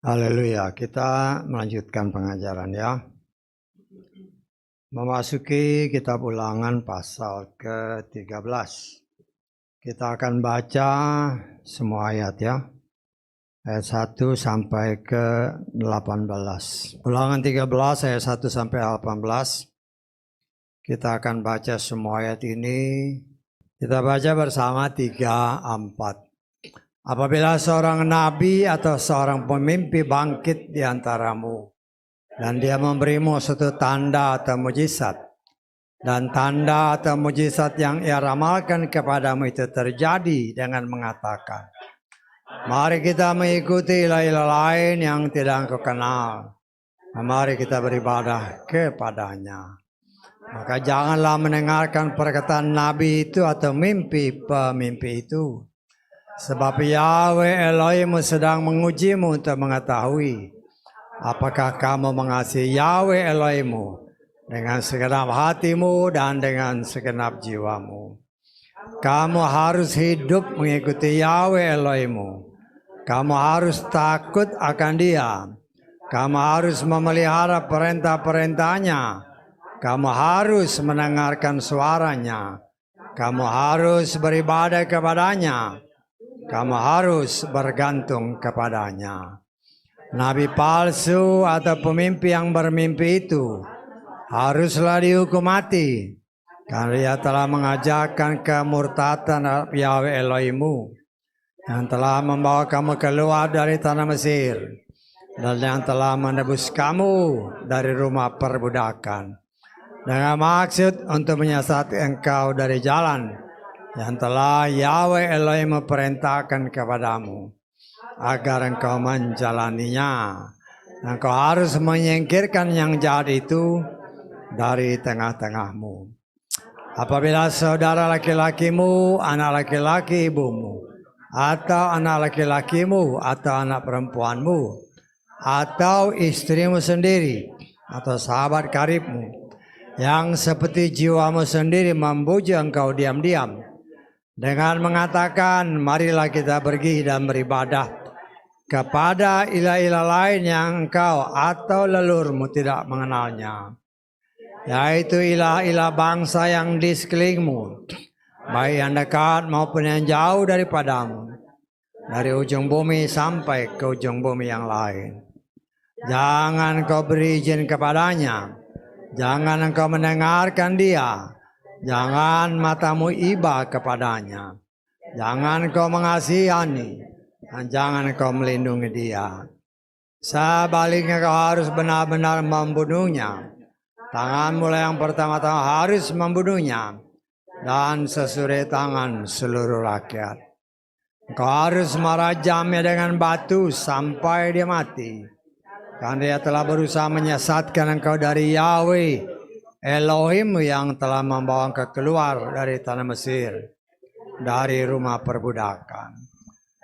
Haleluya, kita melanjutkan pengajaran ya. Memasuki kitab Ulangan pasal ke-13. Kita akan baca semua ayat ya. Ayat 1 sampai ke-18. Ulangan 13 ayat 1 sampai 18. Kita akan baca semua ayat ini. Kita baca bersama 3, 4. Apabila seorang nabi atau seorang pemimpi bangkit di antaramu, dan dia memberimu suatu tanda atau mujizat, dan tanda atau mujizat yang ia ramalkan kepadamu itu terjadi dengan mengatakan, mari kita mengikuti ilah-ilah lain yang tidak engkau kenal, mari kita beribadah kepadanya. Maka janganlah mendengarkan perkataan nabi itu atau mimpi pemimpi itu. Sebab Yahweh Elohimmu sedang mengujimu untuk mengetahui apakah kamu mengasihi Yahweh Elohimmu dengan segenap hatimu dan dengan segenap jiwamu. Kamu harus hidup mengikuti Yahweh Elohimmu. Kamu harus takut akan Dia. Kamu harus memelihara perintah-perintahnya. Kamu harus mendengarkan suaranya. Kamu harus beribadah kepadanya. Kamu harus bergantung kepadanya. Nabi palsu atau pemimpi yang bermimpi itu haruslah dihukum mati, karena dia telah mengajarkan kemurtatan Yahweh Elohimmu yang telah membawa kamu keluar dari tanah Mesir dan yang telah menebus kamu dari rumah perbudakan dengan maksud untuk menyesatkan engkau dari jalan yang telah Yahweh Elohim perintahkan kepadamu, agar engkau menjalaninya. Engkau harus menyingkirkan yang jahat itu dari tengah-tengahmu. Apabila saudara laki-lakimu, anak laki-laki ibumu, atau anak laki-lakimu, atau anak perempuanmu, atau istrimu sendiri, atau sahabat karibmu, yang seperti jiwamu sendiri membujuk engkau diam-diam, dengan mengatakan, marilah kita pergi dan beribadah kepada ilah-ilah lain yang engkau atau leluhurmu tidak mengenalnya, yaitu ilah-ilah bangsa yang di sekelilingmu, baik yang dekat maupun yang jauh daripadamu, dari ujung bumi sampai ke ujung bumi yang lain. Jangan kau beri izin kepadanya, jangan engkau mendengarkan dia, jangan matamu iba kepadanya, jangan kau mengasihani, dan jangan kau melindungi dia. Sebaliknya kau harus benar-benar membunuhnya. Tanganmu yang pertama-tama harus membunuhnya, dan sesudah tangan seluruh rakyat. Kau harus merajamnya dengan batu sampai dia mati, karena dia telah berusaha menyesatkan engkau dari Yahweh Elohim yang telah membawa engkau keluar dari tanah Mesir, dari rumah perbudakan.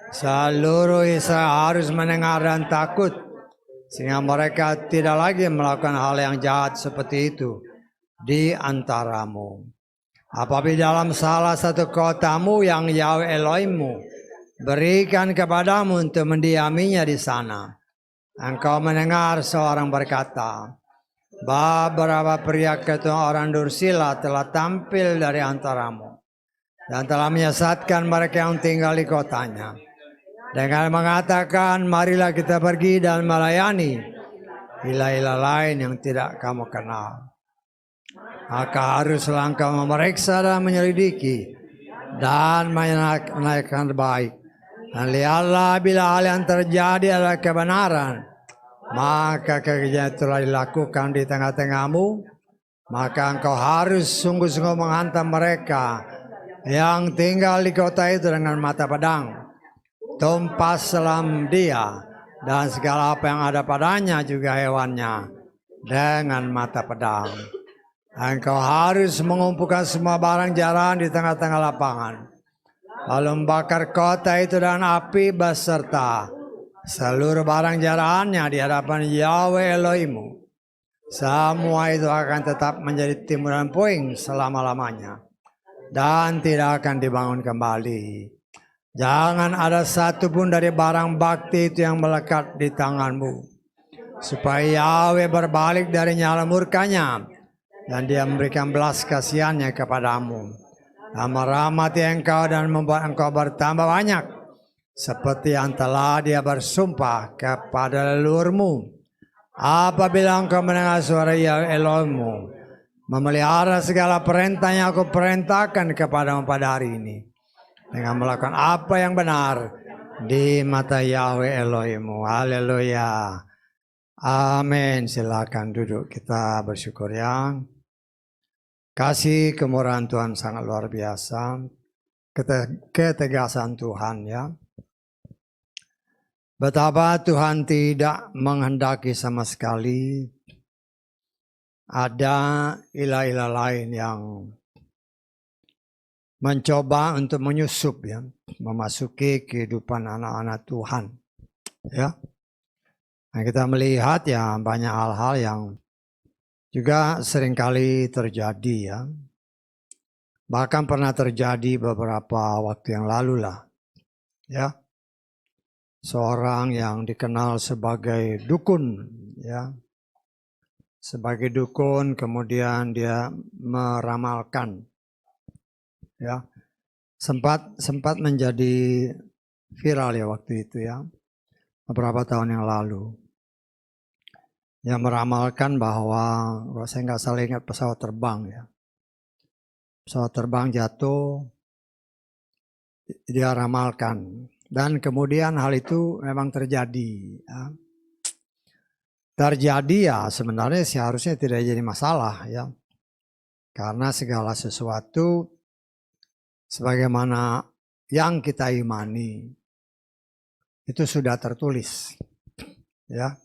Seluruh Israel harus mendengar dan takut, sehingga mereka tidak lagi melakukan hal yang jahat seperti itu di antaramu. Apabila dalam salah satu kotamu yang Yahweh Elohimmu berikan kepadamu untuk mendiaminya di sana, engkau mendengar seorang berkata, beberapa pria ketua orang Dursila telah tampil dari antaramu dan telah menyesatkan mereka yang tinggal di kotanya, dengan mengatakan, marilah kita pergi dan melayani ilah-ilah lain yang tidak kamu kenal. Maka haruslah engkau memeriksa dan menyelidiki dan menaikkan baik. Dan lihatlah bila hal yang terjadi adalah kebenaran, maka kerja telah dilakukan di tengah-tengahmu, maka engkau harus sungguh-sungguh menghantam mereka yang tinggal di kota itu dengan mata pedang. Tumpas selam dia dan segala apa yang ada padanya, juga hewannya, dengan mata pedang. Engkau harus mengumpulkan semua barang jarahan di tengah-tengah lapangan, lalu membakar kota itu dengan api beserta seluruh barang jarahannya di hadapan Yahweh Elohimmu. Semua itu akan tetap menjadi timuran puing selama-lamanya dan tidak akan dibangun kembali. Jangan ada satupun dari barang bakti itu yang melekat di tanganmu. Supaya Yahweh berbalik dari nyala murkanya dan dia memberikan belas kasihannya kepadamu. Dan merahmati engkau dan membuat engkau bertambah banyak. Seperti yang telah dia bersumpah kepada leluhurmu. Apabila engkau mendengar suara Yahweh Elohimmu, memelihara segala perintah yang aku perintahkan kepadamu pada hari ini, dengan melakukan apa yang benar di mata Yahweh Elohimmu. Haleluya. Amin. Silakan duduk, kita bersyukur ya. Kasih kemurahan Tuhan sangat luar biasa. Ketegasan Tuhan ya. Betapa Tuhan tidak menghendaki sama sekali ada ilah-ilah lain yang mencoba untuk menyusup ya, memasuki kehidupan anak-anak Tuhan. Ya. Nah, kita melihat ya banyak hal-hal yang juga seringkali terjadi ya. Bahkan pernah terjadi beberapa waktu yang lalu lah. Ya. Seorang yang dikenal sebagai dukun ya. Sebagai dukun kemudian dia meramalkan ya. Sempat menjadi viral ya waktu itu ya. Beberapa tahun yang lalu. Yang meramalkan bahwa kalau saya nggak salah ingat pesawat terbang ya. Pesawat terbang jatuh, dia ramalkan. Dan kemudian hal itu memang terjadi. Ya. Terjadi ya sebenarnya seharusnya tidak jadi masalah ya. Karena segala sesuatu sebagaimana yang kita imani itu sudah tertulis. Ya.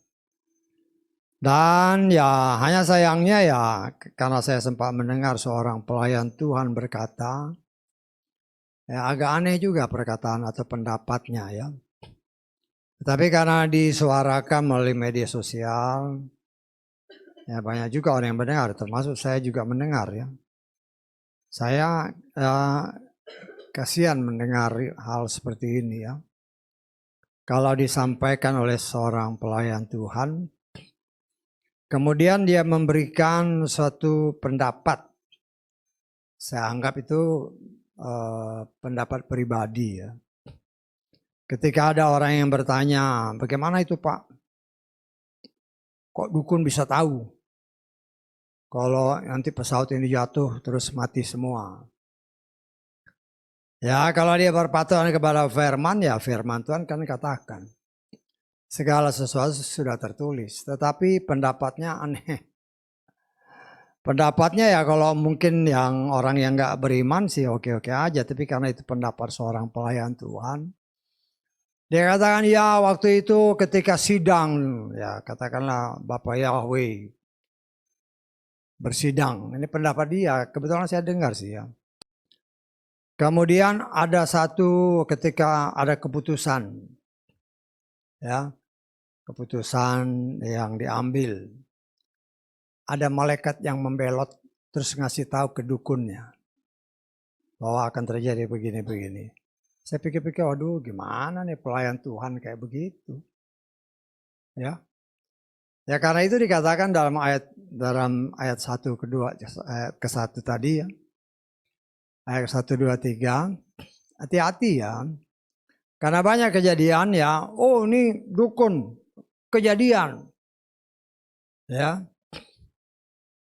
Dan ya hanya sayangnya ya karena saya sempat mendengar seorang pelayan Tuhan berkata, ya agak aneh juga perkataan atau pendapatnya ya. Tapi karena disuarakan melalui media sosial, ya banyak juga orang yang mendengar, termasuk saya juga mendengar ya. Saya kasihan mendengar hal seperti ini ya. Kalau disampaikan oleh seorang pelayan Tuhan, kemudian dia memberikan suatu pendapat. Saya anggap itu pendapat pribadi ya. Ketika ada orang yang bertanya, bagaimana itu Pak? Kok dukun bisa tahu? Kalau nanti pesawat ini jatuh terus mati semua. Ya kalau dia berpatokan kepada firman, ya firman Tuhan kan katakan. Segala sesuatu sudah tertulis, tetapi pendapatnya aneh. Pendapatnya ya kalau mungkin yang orang yang gak beriman sih oke-oke aja. Tapi karena itu pendapat seorang pelayan Tuhan. Dia katakan ya waktu itu ketika sidang ya katakanlah Bapak Yahweh bersidang. Ini pendapat dia, kebetulan saya dengar sih ya. Kemudian ada satu ketika ada keputusan. Ya. Keputusan yang diambil. Ada malaikat yang membelot terus ngasih tahu ke dukunnya bahwa akan terjadi begini-begini. Saya pikir-pikir, waduh gimana nih pelayan Tuhan kayak begitu. Ya. Ya karena itu dikatakan dalam ayat 1 kedua ayat ke-1 tadi ya. Ayat 1 2 3 hati-hati ya. Karena banyak kejadian ya, oh ini dukun kejadian. Ya.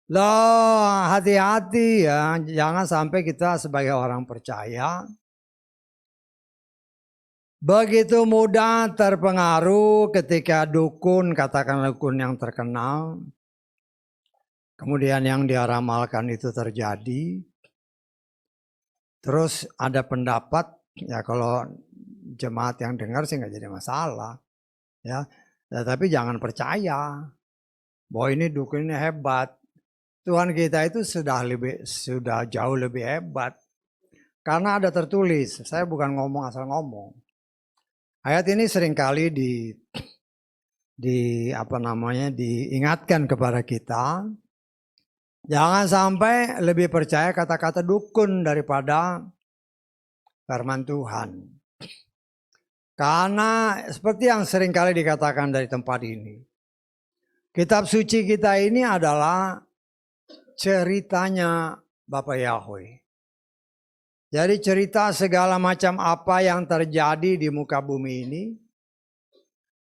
Loh, hati-hati ya, jangan sampai kita sebagai orang percaya begitu mudah terpengaruh ketika dukun, katakan dukun yang terkenal, kemudian yang dia ramalkan itu terjadi, terus ada pendapat, ya kalau jemaat yang dengar sih nggak jadi masalah, ya tapi jangan percaya bahwa ini dukun ini hebat. Tuhan kita itu sudah jauh lebih hebat karena ada tertulis. Saya bukan ngomong asal ngomong. Ayat ini seringkali diingatkan kepada kita. Jangan sampai lebih percaya kata-kata dukun daripada firman Tuhan. Karena seperti yang seringkali dikatakan dari tempat ini, kitab suci kita ini adalah ceritanya Bapa Yahweh. Jadi cerita segala macam apa yang terjadi di muka bumi ini,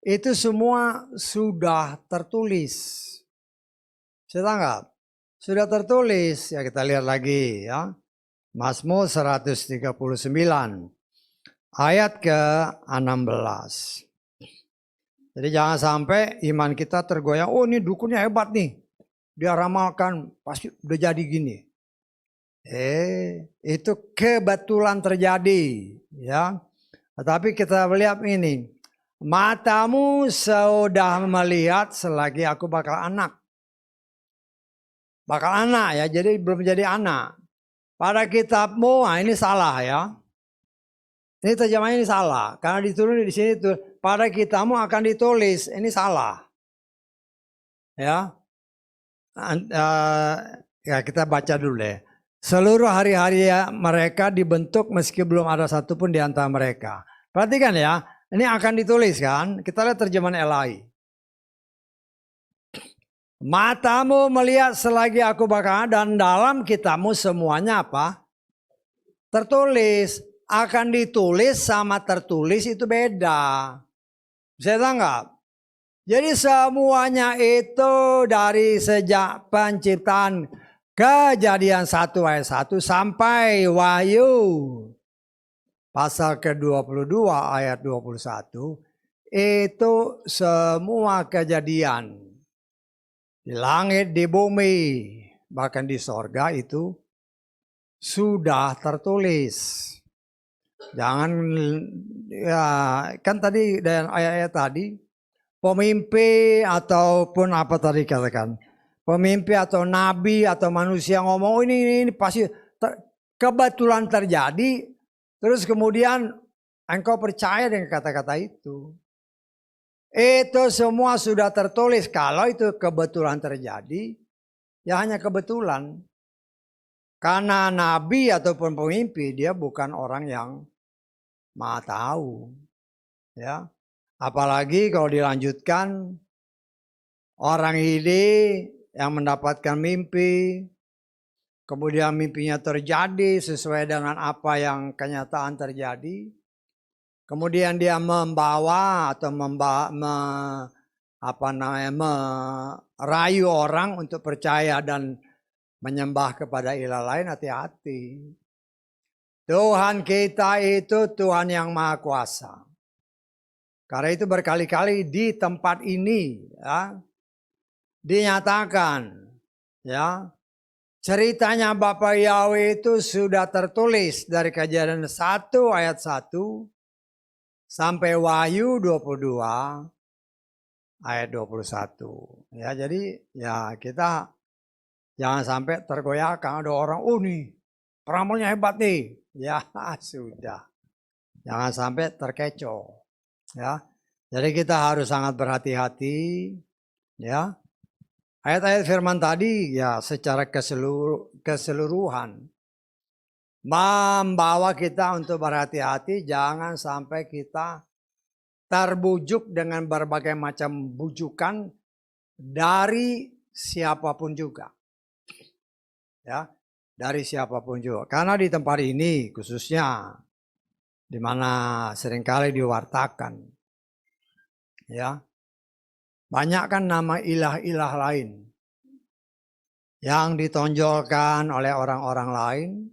itu semua sudah tertulis. Saya tanggap, sudah tertulis. Ya kita lihat lagi ya. Mazmur 139 ayat ke-16. Jadi jangan sampai iman kita tergoyang, oh ini dukunnya hebat nih. Dia ramalkan pasti udah jadi gini. Itu kebetulan terjadi ya. Tetapi kita lihat ini. Matamu sudah melihat selagi aku bakal anak. Bakal anak ya, jadi belum jadi anak. Pada kitabmu, nah ini salah ya. Ini terjemahannya ini salah. Karena ditulis di sini tuh, pada kitabmu akan ditulis, ini salah. Ya. Ya kita baca dulu deh. Seluruh hari-hari mereka dibentuk meski belum ada satupun di antara mereka. Perhatikan ya, ini akan ditulis kan. Kita lihat terjemahan LAI. Matamu melihat selagi aku bakal, dan dalam kitabmu semuanya apa? Tertulis. Akan ditulis sama tertulis itu beda. Saya tanggap. Jadi semuanya itu dari sejak penciptaan Kejadian 1 ayat 1 sampai Wahyu pasal ke-22 ayat 21. Itu semua kejadian. Di langit, di bumi, bahkan di sorga itu sudah tertulis. Jangan ya kan tadi dan ayat-ayat tadi pemimpi ataupun apa tadi katakan pemimpi atau nabi atau manusia ngomong ini pasti kebetulan terjadi terus kemudian engkau percaya dengan kata-kata itu. Itu semua sudah tertulis. Kalau itu kebetulan terjadi ya hanya kebetulan. Karena nabi ataupun pemimpi dia bukan orang yang maha tahu, ya. Apalagi kalau dilanjutkan orang ini yang mendapatkan mimpi, kemudian mimpinya terjadi sesuai dengan apa yang kenyataan terjadi, kemudian dia membawa atau merayu orang untuk percaya dan menyembah kepada ilah lain, hati-hati. Tuhan kita itu Tuhan yang Maha Kuasa. Karena itu berkali-kali di tempat ini ya, dinyatakan ya ceritanya Bapa Yahweh itu sudah tertulis dari Kejadian 1 ayat 1 sampai Wahyu 22 ayat 21. Ya jadi ya kita jangan sampai tergoyahkan ada orang nih peramalnya hebat nih. Ya sudah. Jangan sampai terkecoh. Ya. Jadi kita harus sangat berhati-hati ya. Ayat-ayat firman tadi ya secara keseluruhan membawa kita untuk berhati-hati jangan sampai kita terbujuk dengan berbagai macam bujukan dari siapapun juga. Ya. Dari siapapun juga. Karena di tempat ini khususnya di mana seringkali diwartakan. Ya. Banyak kan nama ilah-ilah lain yang ditonjolkan oleh orang-orang lain.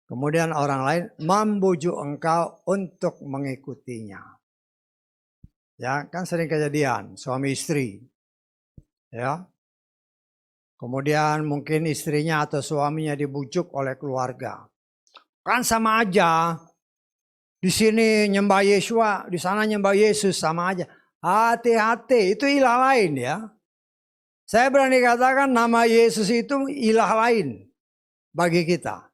Kemudian orang lain membujuk engkau untuk mengikutinya. Ya, kan sering kejadian suami istri. Ya. Kemudian mungkin istrinya atau suaminya dibujuk oleh keluarga. Kan sama aja. Di sini nyembah Yesua, di sana nyembah Yesus, sama aja. Hati-hati, itu ilah lain ya. Saya berani katakan nama Yesus itu ilah lain bagi kita.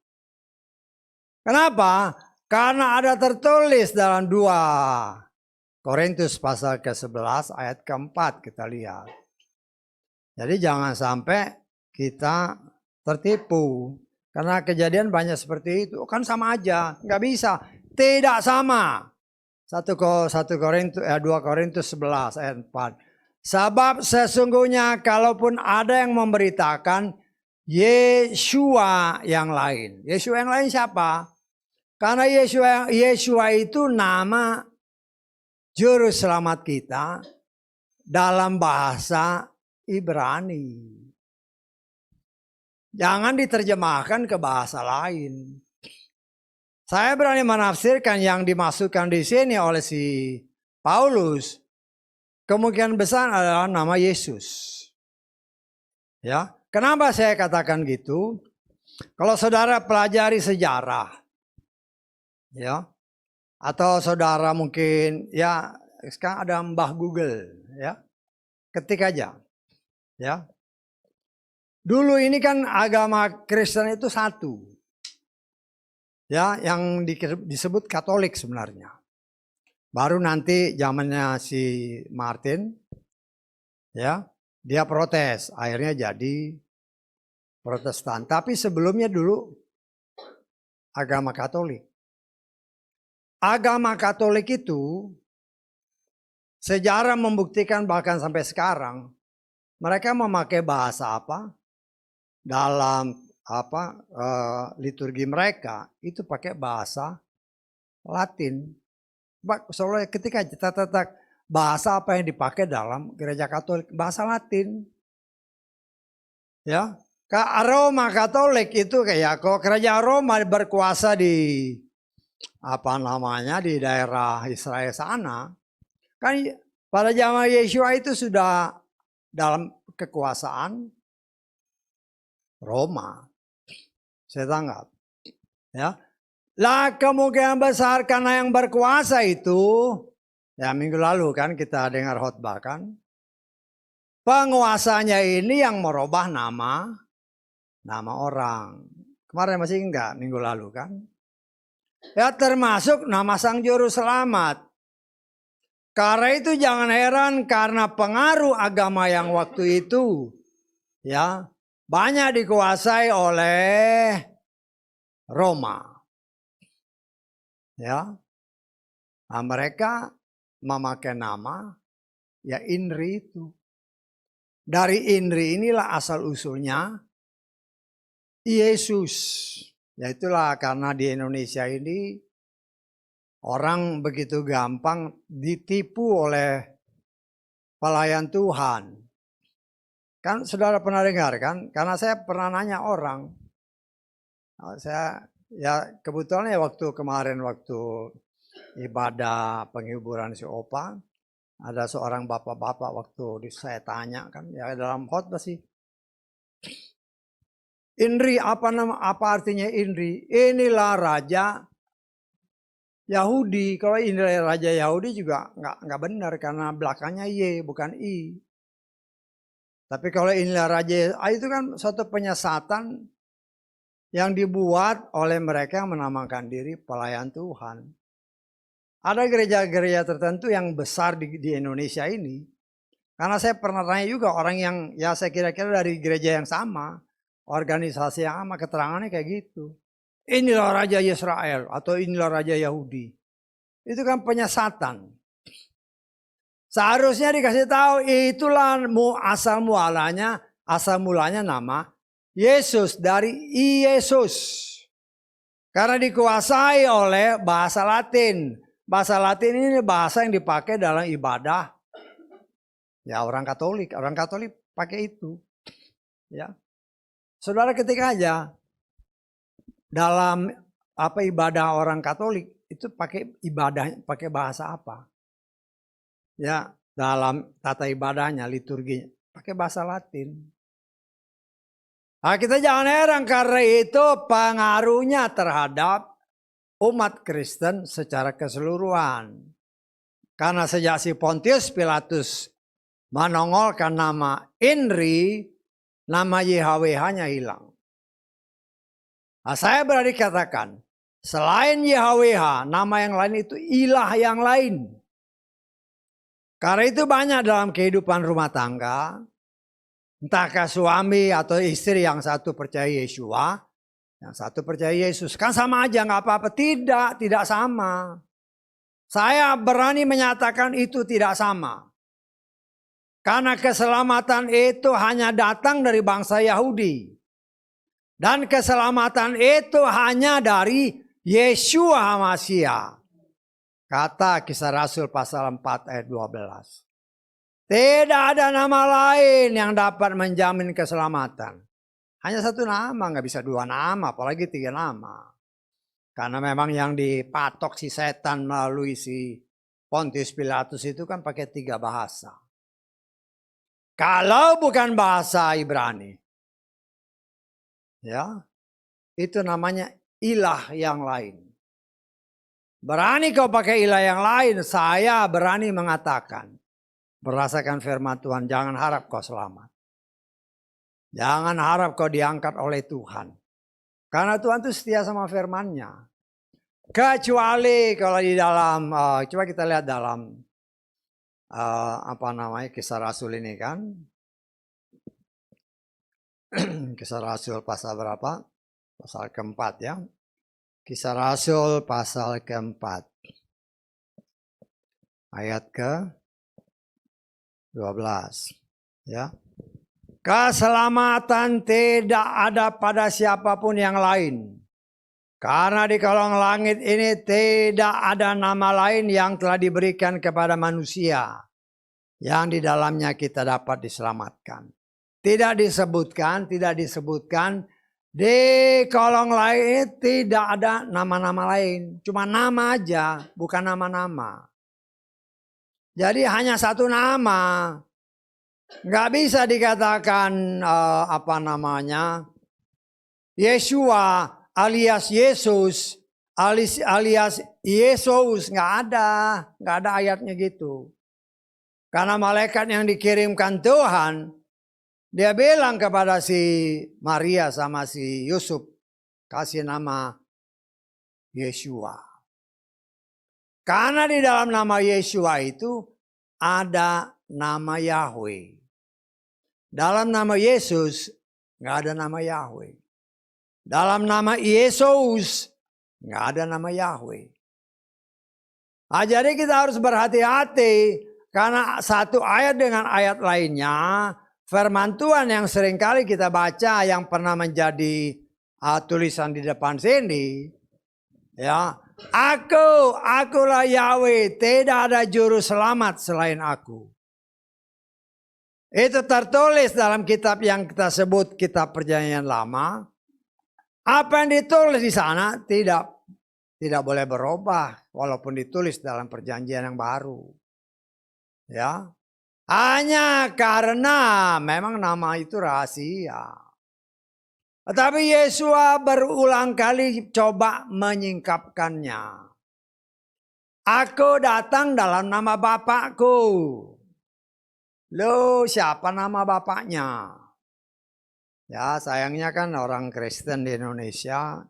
Kenapa? Karena ada tertulis dalam 2 Korintus pasal ke-11 ayat ke-4 kita lihat. Jadi jangan sampai kita tertipu. Karena kejadian banyak seperti itu. Kan sama aja. Nggak bisa. Tidak sama. 2 Korintus 11 ayat 4. Sebab sesungguhnya kalaupun ada yang memberitakan Yeshua yang lain. Yeshua yang lain siapa? Karena Yeshua itu nama juru selamat kita dalam bahasa Ibrani. Jangan diterjemahkan ke bahasa lain. Saya berani menafsirkan yang dimasukkan di sini oleh si Paulus kemungkinan besar adalah nama Yesus. Ya, kenapa saya katakan gitu? Kalau saudara pelajari sejarah, ya, atau saudara mungkin ya sekarang ada Mbah Google, ya, ketik aja, ya. Dulu ini kan agama Kristen itu satu. Ya, yang disebut Katolik sebenarnya. Baru nanti zamannya si Martin, ya, dia protes, akhirnya jadi Protestan. Tapi sebelumnya dulu agama Katolik. Agama Katolik itu sejarah membuktikan bahkan sampai sekarang mereka memakai bahasa apa dalam liturgi mereka itu pakai bahasa Latin. Soalnya ketika catat bahasa apa yang dipakai dalam gereja Katolik, bahasa Latin. Ya, ke Roma Katolik itu kayak kok kerajaan Roma berkuasa di di daerah Israel sana. Kan pada zaman Yeshua itu sudah dalam kekuasaan Roma. Saya tanggap. Ya. Lah kemungkinan besar karena yang berkuasa itu, ya minggu lalu kan kita dengar khotbah kan. Penguasanya ini yang merubah nama orang. Kemarin masih enggak minggu lalu kan. Ya termasuk nama Sang Juru Selamat. Karena itu jangan heran karena pengaruh agama yang waktu itu ya banyak dikuasai oleh Roma. Ya. Nah, mereka memakai nama ya Inri itu. Dari Inri inilah asal usulnya Yesus. Ya itulah karena di Indonesia ini orang begitu gampang ditipu oleh pelayan Tuhan. Kan saudara pernah dengar kan? Karena saya pernah nanya orang. Saya ya kebetulan ya waktu kemarin waktu ibadah penghiburan si Opa. Ada seorang bapak-bapak waktu saya tanya kan ya dalam khotbah sih. Inri apa artinya Inri? Inilah raja Yahudi. Kalau inilah raja Yahudi juga nggak benar karena belakangnya Y bukan I. Tapi kalau inilah raja itu kan suatu penyesatan yang dibuat oleh mereka yang menamakan diri pelayan Tuhan. Ada gereja-gereja tertentu yang besar di Indonesia ini. Karena saya pernah tanya juga orang yang ya saya kira-kira dari gereja yang sama. Organisasi yang sama keterangannya kayak gitu. Inilah Raja Israel atau inilah Raja Yahudi. Itu kan penyesatan. Seharusnya dikasih tahu itulah asal mulanya nama Yesus dari Yesus. Karena dikuasai oleh bahasa Latin. Bahasa Latin ini bahasa yang dipakai dalam ibadah. Ya orang Katolik pakai itu. Ya. Saudara ketik aja dalam ibadah orang Katolik itu pakai bahasa apa? Ya, dalam tata ibadahnya, liturginya pakai bahasa Latin. Nah, kita jangan heran karena itu pengaruhnya terhadap umat Kristen secara keseluruhan. Karena sejak si Pontius Pilatus menongolkan nama Inri, nama YHWH-nya hilang. Nah, saya berani katakan, selain YHWH, nama yang lain itu ilah yang lain. Karena itu banyak dalam kehidupan rumah tangga, entahkah suami atau istri yang satu percaya Yeshua, Yang satu percaya Yesus. Kan sama aja nggak apa-apa. Tidak sama. Saya berani menyatakan itu tidak sama. Karena keselamatan itu hanya datang dari bangsa Yahudi. Dan keselamatan itu hanya dari Yeshua Mashiach. Kata Kisah Rasul pasal 4 ayat 12. Tidak ada nama lain yang dapat menjamin keselamatan. Hanya satu nama, nggak bisa dua nama, apalagi tiga nama. Karena memang yang dipatok si setan melalui si Pontius Pilatus itu kan pakai 3 bahasa. Kalau bukan bahasa Ibrani, ya, itu namanya ilah yang lain. Berani kau pakai ilah yang lain, saya berani mengatakan, berdasarkan firman Tuhan, jangan harap kau selamat. Jangan harap kau diangkat oleh Tuhan. Karena Tuhan itu setia sama firman-Nya. Kecuali kalau di dalam, coba kita lihat dalam Kisah Rasul ini kan. Kisah Rasul pasal berapa? Pasal keempat ya. Kisah Rasul pasal keempat. Ayat ke-12. Ya. Keselamatan tidak ada pada siapapun yang lain. Karena di kolong langit ini tidak ada nama lain yang telah diberikan kepada manusia. Yang di dalamnya kita dapat diselamatkan. Tidak disebutkan di kolong langit tidak ada nama-nama lain. Cuma nama aja, bukan nama-nama. Jadi hanya satu nama. Nggak bisa dikatakan Yeshua alias Yesus alias Yesus, nggak ada ayatnya gitu. Karena malaikat yang dikirimkan Tuhan, dia bilang kepada si Maria sama si Yusuf, kasih nama Yeshua. Karena di dalam nama Yeshua itu ada nama Yahweh. Dalam nama Yesus nggak ada nama Yahweh. Dalam nama Yesus nggak ada nama Yahweh. Nah, jadi kita harus berhati-hati karena satu ayat dengan ayat lainnya, firman Tuhan yang seringkali kita baca yang pernah menjadi tulisan di depan sini, ya, akulah Yahweh, tidak ada juru selamat selain aku. Itu tertulis dalam kitab yang kita sebut kitab Perjanjian Lama. Apa yang ditulis di sana tidak boleh berubah walaupun ditulis dalam Perjanjian yang baru. Ya. Hanya karena memang nama itu rahasia. Tetapi Yeshua berulang kali coba menyingkapkannya. Aku datang dalam nama Bapakku. Loh, siapa nama bapaknya? Ya, sayangnya kan orang Kristen di Indonesia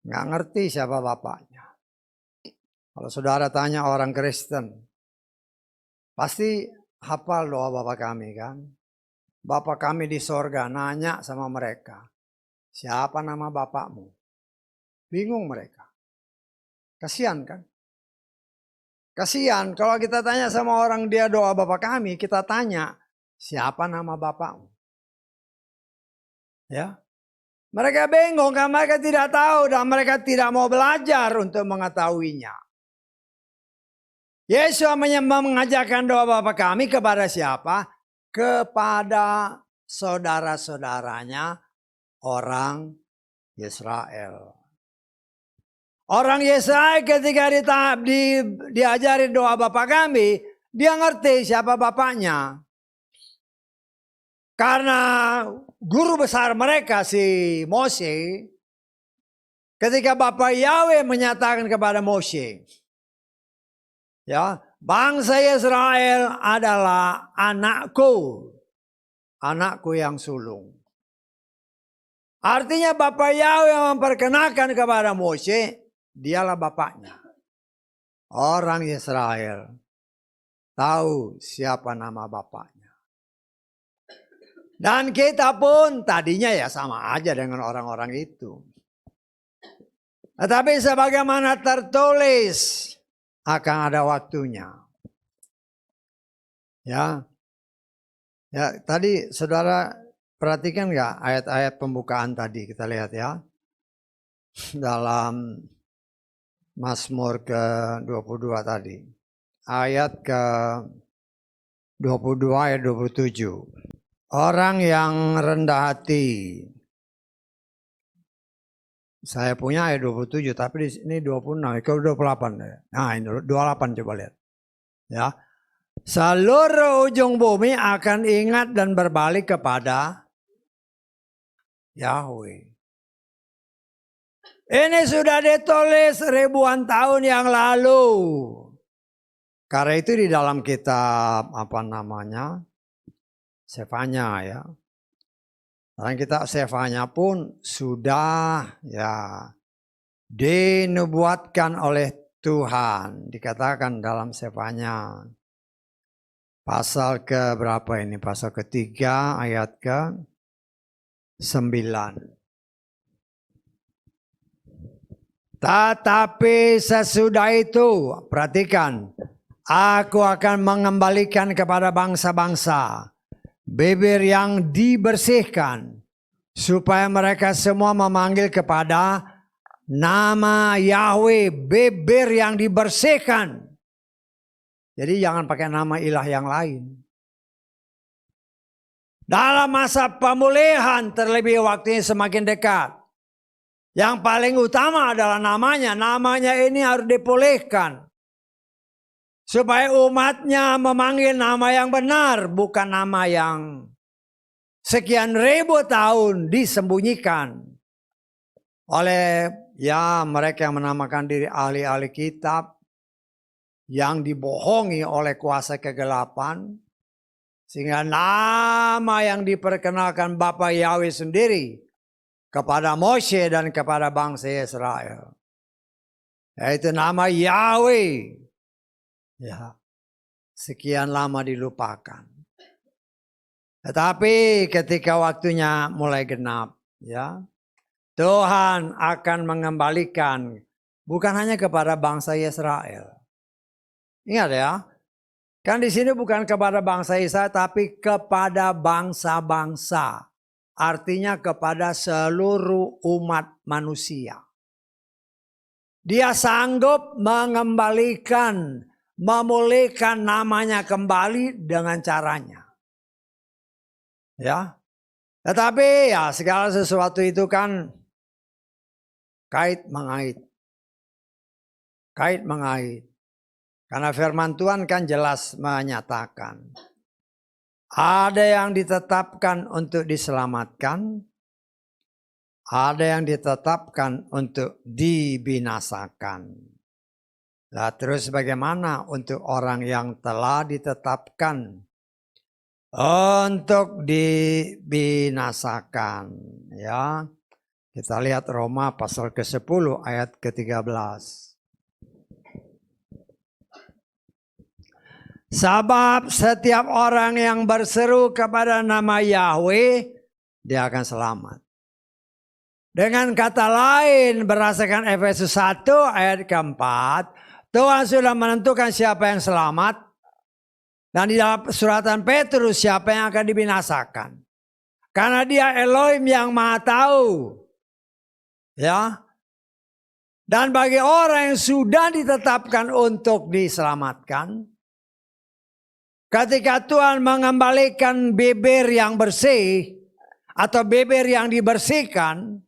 nggak ngerti siapa bapaknya. Kalau saudara tanya orang Kristen, pasti hafal doa Bapa kami kan. Bapa kami di sorga, nanya sama mereka, siapa nama bapakmu? Bingung mereka. Kasihan kan? Kasihan kalau kita tanya sama orang dia doa Bapa kami, kita tanya, siapa nama bapakmu? Ya, mereka bingung kan, mereka tidak tahu dan mereka tidak mau belajar untuk mengetahuinya. Yesus mengajarkan doa Bapa kami kepada siapa? Kepada saudara-saudaranya orang Israel. Orang Yesaya ketika diajari doa Bapa kami, dia ngerti siapa bapaknya. Karena guru besar mereka si Mose, ketika Bapak Yahweh menyatakan kepada Mose, ya, bangsa Israel adalah anakku yang sulung. Artinya Bapak Yahweh memperkenalkan kepada Mose, dialah bapaknya. Orang Israel tahu siapa nama bapaknya. Dan kita pun tadinya ya sama aja dengan orang-orang itu. Tetapi sebagaimana tertulis akan ada waktunya. Ya, tadi saudara perhatikan nggak ayat-ayat pembukaan tadi kita lihat ya. Dalam Mazmur ke-22 tadi. Ayat ke-22 ayat 27. Orang yang rendah hati. Saya punya ayat 27 tapi di sini 26, ke 28. Nah, ini 28 coba lihat. Ya. Seluruh ujung bumi akan ingat dan berbalik kepada Yahweh. Ini sudah ditulis ribuan tahun yang lalu. Karena itu di dalam kitab Sefanya ya. Dalam kitab Sefanya pun sudah ya dinubuatkan oleh Tuhan. Dikatakan dalam Sefanya. Pasal ke berapa ini? Pasal ketiga ayat ke-9. Tetapi sesudah itu, perhatikan. Aku akan mengembalikan kepada bangsa-bangsa bibir yang dibersihkan, supaya mereka semua memanggil kepada nama Yahweh, bibir yang dibersihkan. Jadi jangan pakai nama ilah yang lain. Dalam masa pemulihan terlebih waktunya semakin dekat. Yang paling utama adalah namanya. Namanya ini harus dipulihkan. Supaya umatnya memanggil nama yang benar, bukan nama yang sekian ribu tahun disembunyikan oleh ya mereka yang menamakan diri ahli-ahli kitab, yang dibohongi oleh kuasa kegelapan, sehingga nama yang diperkenalkan Bapa Yahweh sendiri kepada Moshe dan kepada bangsa Israel, yaitu nama Yahweh. Ya, sekian lama dilupakan. Tetapi ketika waktunya mulai genap, ya, Tuhan akan mengembalikan bukan hanya kepada bangsa Israel. Ingat ya, kan di sini bukan kepada bangsa Israel, tapi kepada bangsa-bangsa. Artinya kepada seluruh umat manusia. Dia sanggup mengembalikan, memulihkan namanya kembali dengan caranya. Ya. Tetapi ya segala sesuatu itu kan kait mengait. Kait mengait. Karena firman Tuhan kan jelas menyatakan. Ada yang ditetapkan untuk diselamatkan. Ada yang ditetapkan untuk dibinasakan. Nah, terus bagaimana untuk orang yang telah ditetapkan untuk dibinasakan? Ya, kita lihat Roma pasal ke-10 ayat ke-13. Sebab setiap orang yang berseru kepada nama Yahweh, dia akan selamat. Dengan kata lain, berdasarkan Efesus 1 ayat ke-4, Tuhan sudah menentukan siapa yang selamat. Dan di dalam suratan Petrus siapa yang akan dibinasakan. Karena dia Elohim yang maha tahu. Ya. Dan bagi orang yang sudah ditetapkan untuk diselamatkan. Ketika Tuhan mengembalikan bibir yang bersih. Atau bibir yang dibersihkan.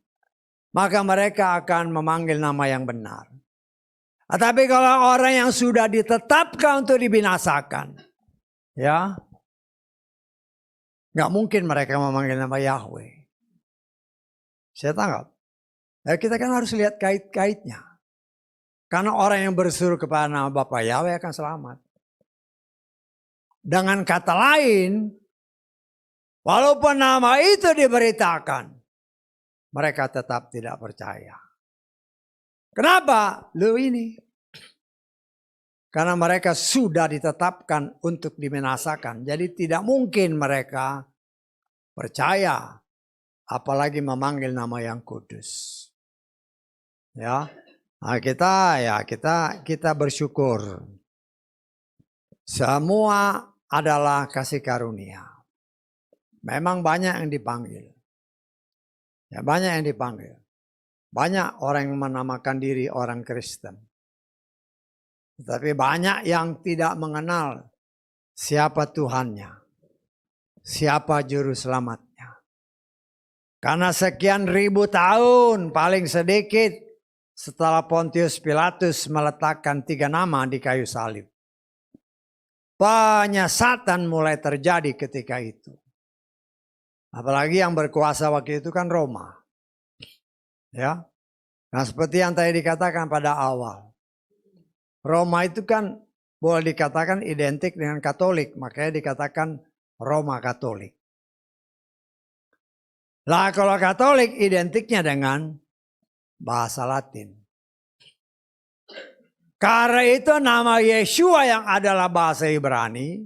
Maka mereka akan memanggil nama yang benar. Tapi kalau orang yang sudah ditetapkan untuk dibinasakan, ya, nggak mungkin mereka memanggil nama Yahweh. Saya tangkap. Ya, kita kan harus lihat kait-kaitnya. Karena orang yang berseru kepada nama Bapa Yahweh akan selamat. Dengan kata lain, walaupun nama itu diberitakan, mereka tetap tidak percaya. Kenapa? Lu ini. Karena mereka sudah ditetapkan untuk dibinasakan. Jadi tidak mungkin mereka percaya, apalagi memanggil nama yang kudus. Ya, nah kita bersyukur. Semua adalah kasih karunia. Memang banyak yang dipanggil. Ya, banyak yang dipanggil. Banyak orang yang menamakan diri orang Kristen. Tapi banyak yang tidak mengenal siapa Tuhannya, siapa juru selamatnya. Karena sekian ribu tahun paling sedikit setelah Pontius Pilatus meletakkan 3 nama di kayu salib. Penyesatan mulai terjadi ketika itu. Apalagi yang berkuasa waktu itu kan Roma. Ya. Nah, seperti yang tadi dikatakan pada awal. Roma itu kan boleh dikatakan identik dengan Katolik, makanya dikatakan Roma Katolik. Lah kalau Katolik identiknya dengan bahasa Latin. Karena itu nama Yeshua yang adalah bahasa Ibrani.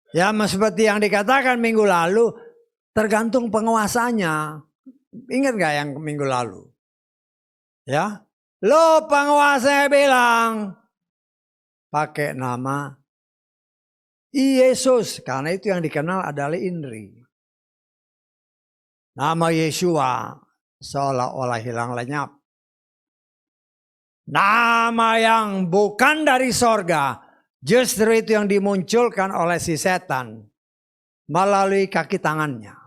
Ya, seperti yang dikatakan minggu lalu, tergantung penguasanya. Ingat gak yang minggu lalu? Ya, lo penguasanya bilang pakai nama Yesus. Karena itu yang dikenal adalah Inri. Nama Yeshua seolah-olah hilang lenyap. Nama yang bukan dari sorga, justru itu yang dimunculkan oleh si setan melalui kaki tangannya.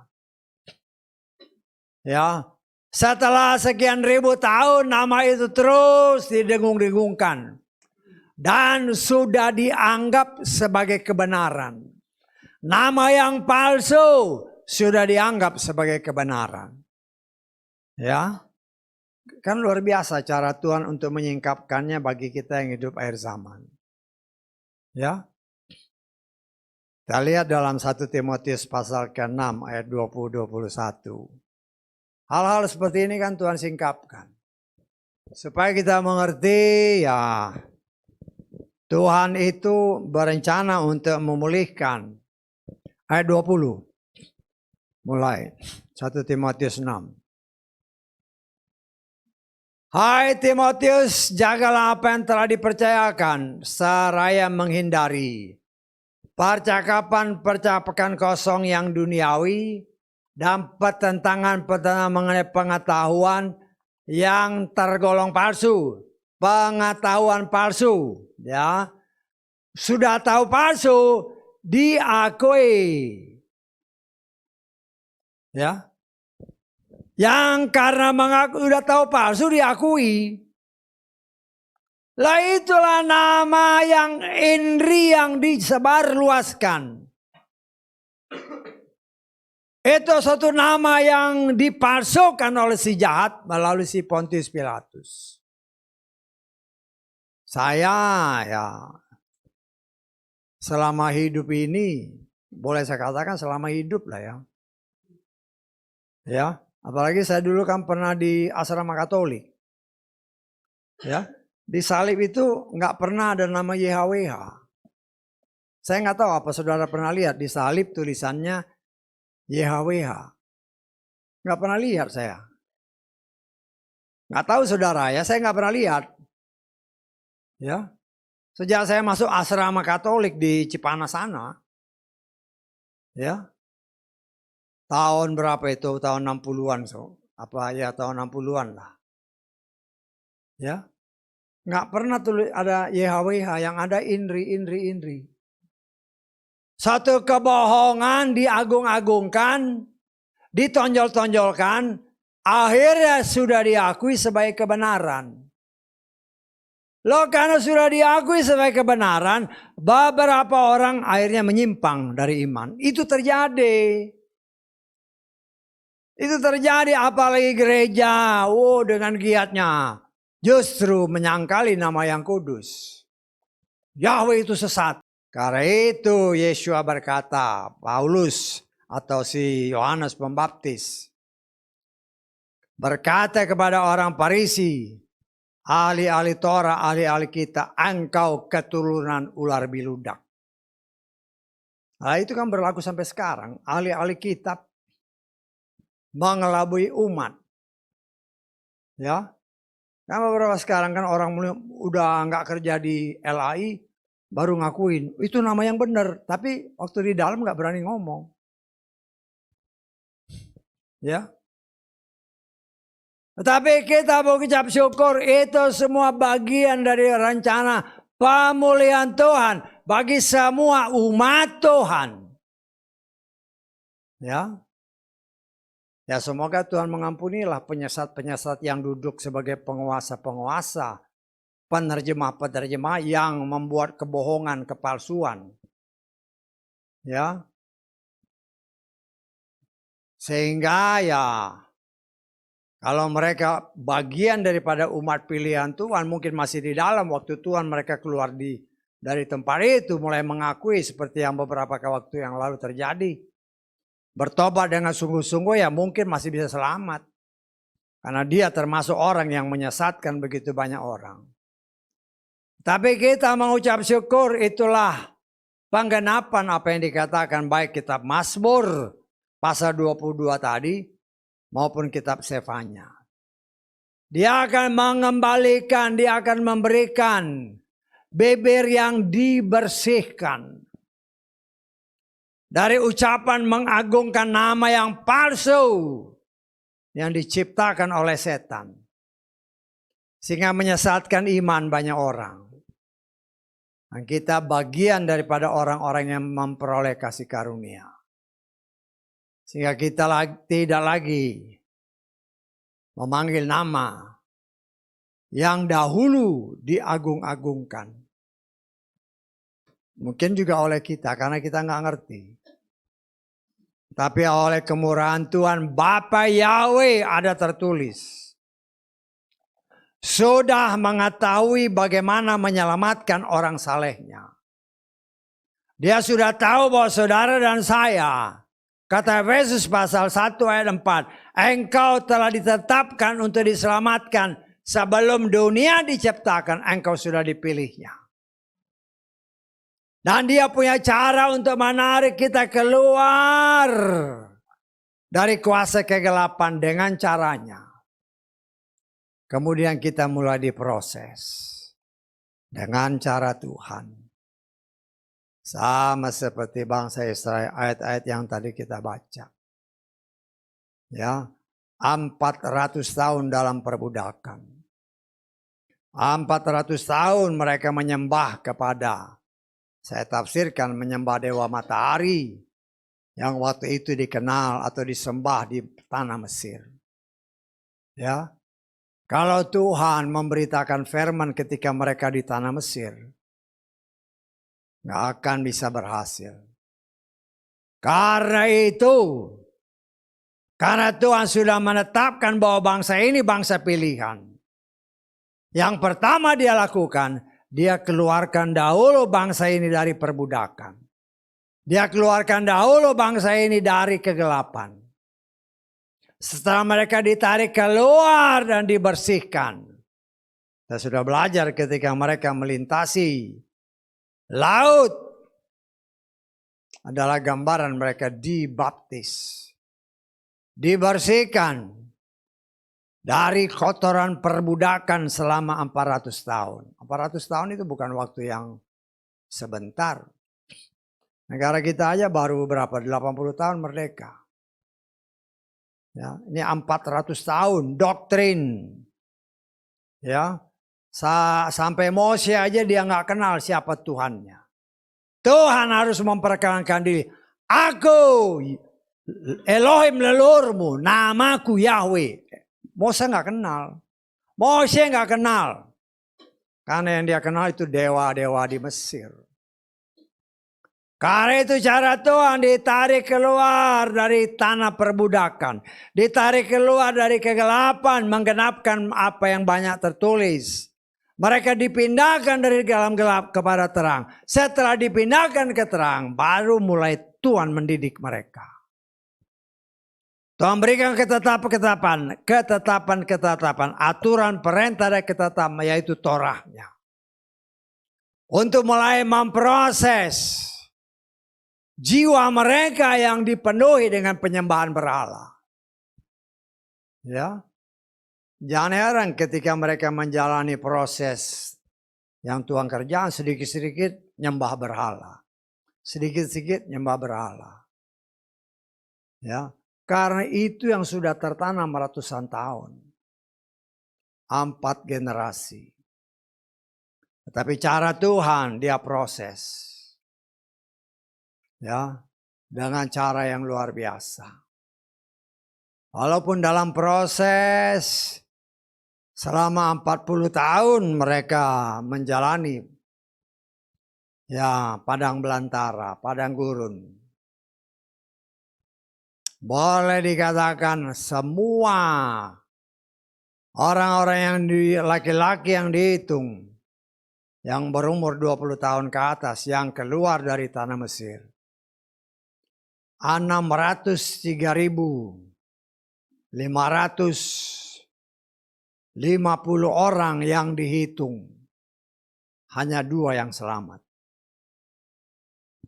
Ya, setelah sekian ribu tahun nama itu terus didengung-dengungkan dan sudah dianggap sebagai kebenaran. Nama yang palsu sudah dianggap sebagai kebenaran. Ya. Kan luar biasa cara Tuhan untuk menyingkapkannya bagi kita yang hidup akhir zaman. Ya. Kita lihat dalam 1 Timotius pasal ke-6 ayat 20-21. Hal-hal seperti ini kan Tuhan singkapkan. Supaya kita mengerti ya Tuhan itu berencana untuk memulihkan. Ayat 20. Mulai 1 Timotius 6. Hai Timotius, jagalah apa yang telah dipercayakan, seraya menghindari percakapan kosong yang duniawi dan pertentangan mengenai pengetahuan yang tergolong palsu. Pengetahuan palsu, ya. Sudah tahu palsu, diakui. Ya. Yang karena mengaku udah tahu palsu diakui. Lah itulah nama yang Inri yang disebarluaskan. Itu satu nama yang dipalsukan oleh si jahat melalui si Pontius Pilatus. Saya ya selama hidup ini, boleh saya katakan selama hidup lah ya. Ya. Apalagi saya dulu kan pernah di asrama Katolik. Ya, di salib itu nggak pernah ada nama YHWH. Saya nggak tahu apa saudara pernah lihat di salib tulisannya YHWH. Nggak pernah lihat saya. Nggak tahu saudara ya, saya nggak pernah lihat. Ya, sejak saya masuk asrama Katolik di Cipanas sana. Ya. Tahun berapa itu? Tahun 60-an. Apa ya tahun 60-an lah. Ya. Nggak pernah tulis ada YHWH, yang ada Inri. Satu kebohongan diagung-agungkan, ditonjol-tonjolkan, akhirnya sudah diakui sebagai kebenaran. Loh karena sudah diakui sebagai kebenaran, beberapa orang akhirnya menyimpang dari iman. Itu terjadi. Itu terjadi apalagi gereja, dengan giatnya justru menyangkali nama yang kudus. Yahweh itu sesat. Karena itu Yeshua berkata, Paulus atau si Yohanes Pembaptis berkata kepada orang Farisi, ahli-ahli Torah, ahli-ahli kita, engkau keturunan ular biludak. Nah itu kan berlaku sampai sekarang, ahli-ahli kitab mengelabui umat. Ya, kan beberapa sekarang kan orang udah nggak kerja di LAI baru ngakuin itu nama yang benar, tapi waktu di dalam nggak berani ngomong. Ya, tetapi kita mengucap syukur itu semua bagian dari rencana pemulihan Tuhan bagi semua umat Tuhan. Ya. Ya, semoga Tuhan mengampunilah penyesat-penyesat yang duduk sebagai penguasa-penguasa, penerjemah-penerjemah yang membuat kebohongan, kepalsuan. Ya. Sehingga ya kalau mereka bagian daripada umat pilihan Tuhan, mungkin masih di dalam waktu Tuhan mereka keluar dari tempat itu mulai mengakui seperti yang beberapa waktu yang lalu terjadi. Bertobat dengan sungguh-sungguh ya mungkin masih bisa selamat. Karena dia termasuk orang yang menyesatkan begitu banyak orang. Tapi kita mengucap syukur itulah penggenapan apa yang dikatakan baik kitab Mazmur pasal 22 tadi maupun kitab Sefanya. Dia akan mengembalikan, dia akan memberikan bibir yang dibersihkan. Dari ucapan mengagungkan nama yang palsu yang diciptakan oleh setan. Sehingga menyesatkan iman banyak orang. Dan kita bagian daripada orang-orang yang memperoleh kasih karunia. Sehingga kita tidak lagi memanggil nama yang dahulu diagung-agungkan. Mungkin juga oleh kita karena kita nggak ngerti. Tapi oleh kemurahan Tuhan Bapa Yahweh ada tertulis. Sudah mengetahui bagaimana menyelamatkan orang salehnya. Dia sudah tahu bahwa saudara dan saya, kata Efesus pasal 1 ayat 4, engkau telah ditetapkan untuk diselamatkan sebelum dunia diciptakan, engkau sudah dipilihnya. Dan dia punya cara untuk menarik kita keluar dari kuasa kegelapan dengan caranya. Kemudian kita mulai diproses dengan cara Tuhan. Sama seperti bangsa Israel ayat-ayat yang tadi kita baca. Ya, 400 tahun dalam perbudakan. 400 tahun mereka menyembah kepada, saya tafsirkan menyembah dewa matahari yang waktu itu dikenal atau disembah di tanah Mesir. Ya, kalau Tuhan memberitakan firman ketika mereka di tanah Mesir, nggak akan bisa berhasil. Karena itu, karena Tuhan sudah menetapkan bahwa bangsa ini bangsa pilihan. Yang pertama dia lakukan, dia keluarkan dahulu bangsa ini dari perbudakan. Dia keluarkan dahulu bangsa ini dari kegelapan. Setelah mereka ditarik keluar dan dibersihkan. Kita sudah belajar ketika mereka melintasi laut. Adalah gambaran mereka dibaptis. Dibersihkan. Dari kotoran perbudakan selama 400 tahun. 400 tahun itu bukan waktu yang sebentar. Negara kita aja baru berapa? 80 tahun merdeka. Ya, ini 400 tahun doktrin. Ya, sampai Mose aja dia nggak kenal siapa Tuhannya. Tuhan harus memperkenalkan diri. Aku Elohim leluhurmu, namaku Yahweh. Mose nggak kenal. Mose nggak kenal. Karena yang dia kenal itu dewa-dewa di Mesir. Karena itu cara Tuhan ditarik keluar dari tanah perbudakan. Ditarik keluar dari kegelapan, menggenapkan apa yang banyak tertulis. Mereka dipindahkan dari dalam gelap kepada terang. Setelah dipindahkan ke terang, baru mulai Tuhan mendidik mereka. Tuhan berikan ketetapan, aturan, perintah dan ketetapan, yaitu Torahnya. Untuk mulai memproses jiwa mereka yang dipenuhi dengan penyembahan berhala. Ya, jangan heran ketika mereka menjalani proses yang Tuhan kerjaan, sedikit-sedikit nyembah berhala. Sedikit-sedikit nyembah berhala. Ya, karena itu yang sudah tertanam ratusan tahun. 4 generasi. Tetapi cara Tuhan dia proses. Ya, dengan cara yang luar biasa. Walaupun dalam proses selama 40 tahun mereka menjalani ya padang belantara, padang gurun. Boleh dikatakan semua orang-orang yang laki-laki yang dihitung yang berumur 20 tahun ke atas yang keluar dari tanah Mesir. 603.550 orang yang dihitung. Hanya 2 yang selamat.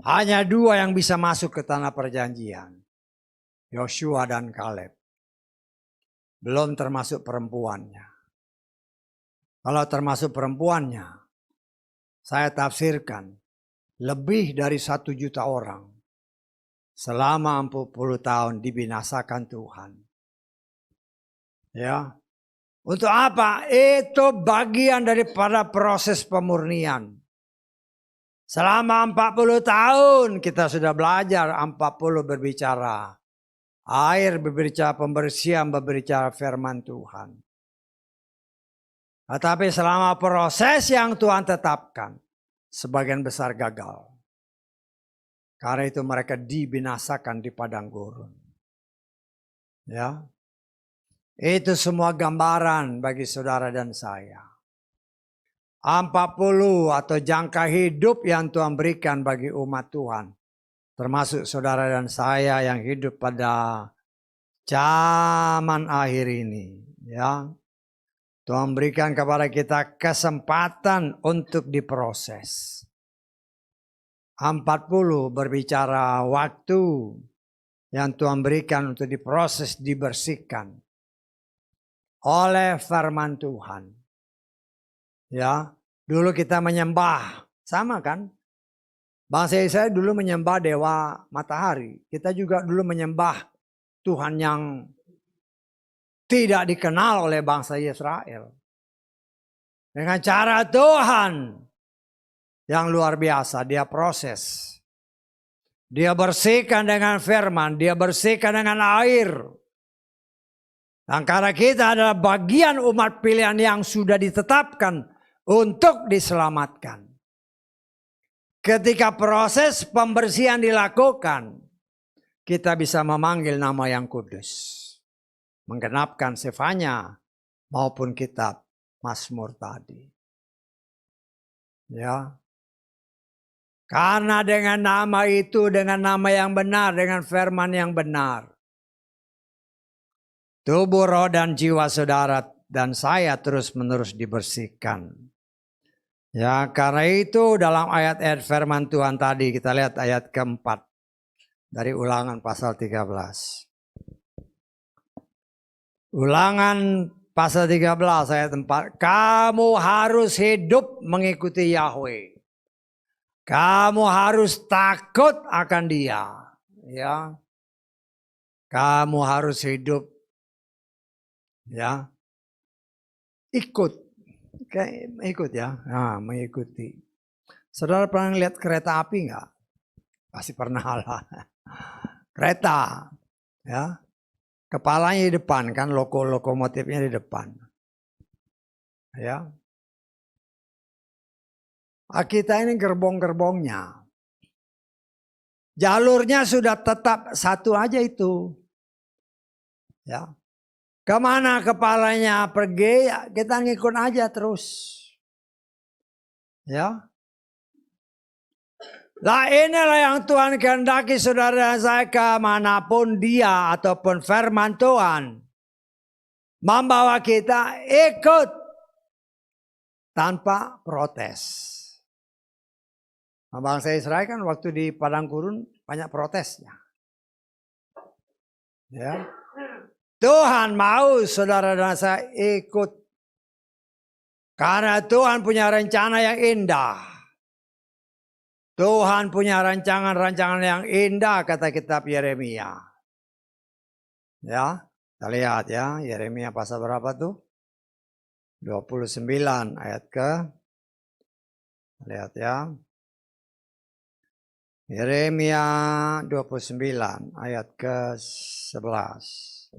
Hanya 2 yang bisa masuk ke tanah perjanjian. Yosua dan Kaleb. Belum termasuk perempuannya. Kalau termasuk perempuannya, saya tafsirkan lebih dari 1 juta orang selama 40 tahun dibinasakan Tuhan. Ya. Untuk apa? Itu bagian daripada proses pemurnian. Selama 40 tahun kita sudah belajar 40 berbicara. Air berbicara pembersihan, berbicara firman Tuhan. Tetapi selama proses yang Tuhan tetapkan, sebagian besar gagal. Karena itu mereka dibinasakan di padang gurun. Ya, itu semua gambaran bagi saudara dan saya. 40 atau jangka hidup yang Tuhan berikan bagi umat Tuhan. Termasuk saudara dan saya yang hidup pada zaman akhir ini. Ya, Tuhan berikan kepada kita kesempatan untuk diproses. 40 berbicara waktu yang Tuhan berikan untuk diproses, dibersihkan oleh firman Tuhan. Ya, dulu kita menyembah, sama kan? Bangsa Israel dulu menyembah dewa matahari. Kita juga dulu menyembah Tuhan yang tidak dikenal oleh bangsa Israel. Dengan cara Tuhan yang luar biasa, dia proses. Dia bersihkan dengan firman, dia bersihkan dengan air. Dan karena kita adalah bagian umat pilihan yang sudah ditetapkan untuk diselamatkan. Ketika proses pembersihan dilakukan, kita bisa memanggil nama yang kudus. Menggenapkan Sefanya maupun kitab Mazmur tadi. Ya. Karena dengan nama itu, dengan nama yang benar, dengan firman yang benar. Tubuh, roh, dan jiwa saudara dan saya terus-menerus dibersihkan. Ya, karena itu dalam ayat-ayat firman Tuhan tadi, kita lihat ayat keempat dari Ulangan pasal 13. Ulangan pasal 13 ayat 4. Kamu harus hidup mengikuti Yahweh. Kamu harus takut akan Dia. Ya. Kamu harus hidup. Ya. Ikut. Ikut ya. Nah, mengikuti. Saudara pernah lihat kereta api enggak? Pasti pernah lah. Kereta. Ya. Kepalanya di depan kan, lokomotifnya di depan. Ya. Kita ini gerbong-gerbongnya. Jalurnya sudah tetap satu aja itu. Ya. Kemana kepalanya pergi, ya kita ngikut aja terus. Ya. Lah inilah yang Tuhan kehendaki saudara saya kemanapun dia ataupun firman Tuhan. Membawa kita ikut tanpa protes. Nah, bangsa Israel kan waktu di padang gurun banyak protesnya. Ya. Tuhan mau saudara dan saya ikut. Karena Tuhan punya rencana yang indah. Tuhan punya rancangan-rancangan yang indah, kata kitab Yeremia. Ya, kita lihat ya, Yeremia pasal berapa tuh? 29 ayat ke, lihat ya. Yeremia 29 ayat ke 11.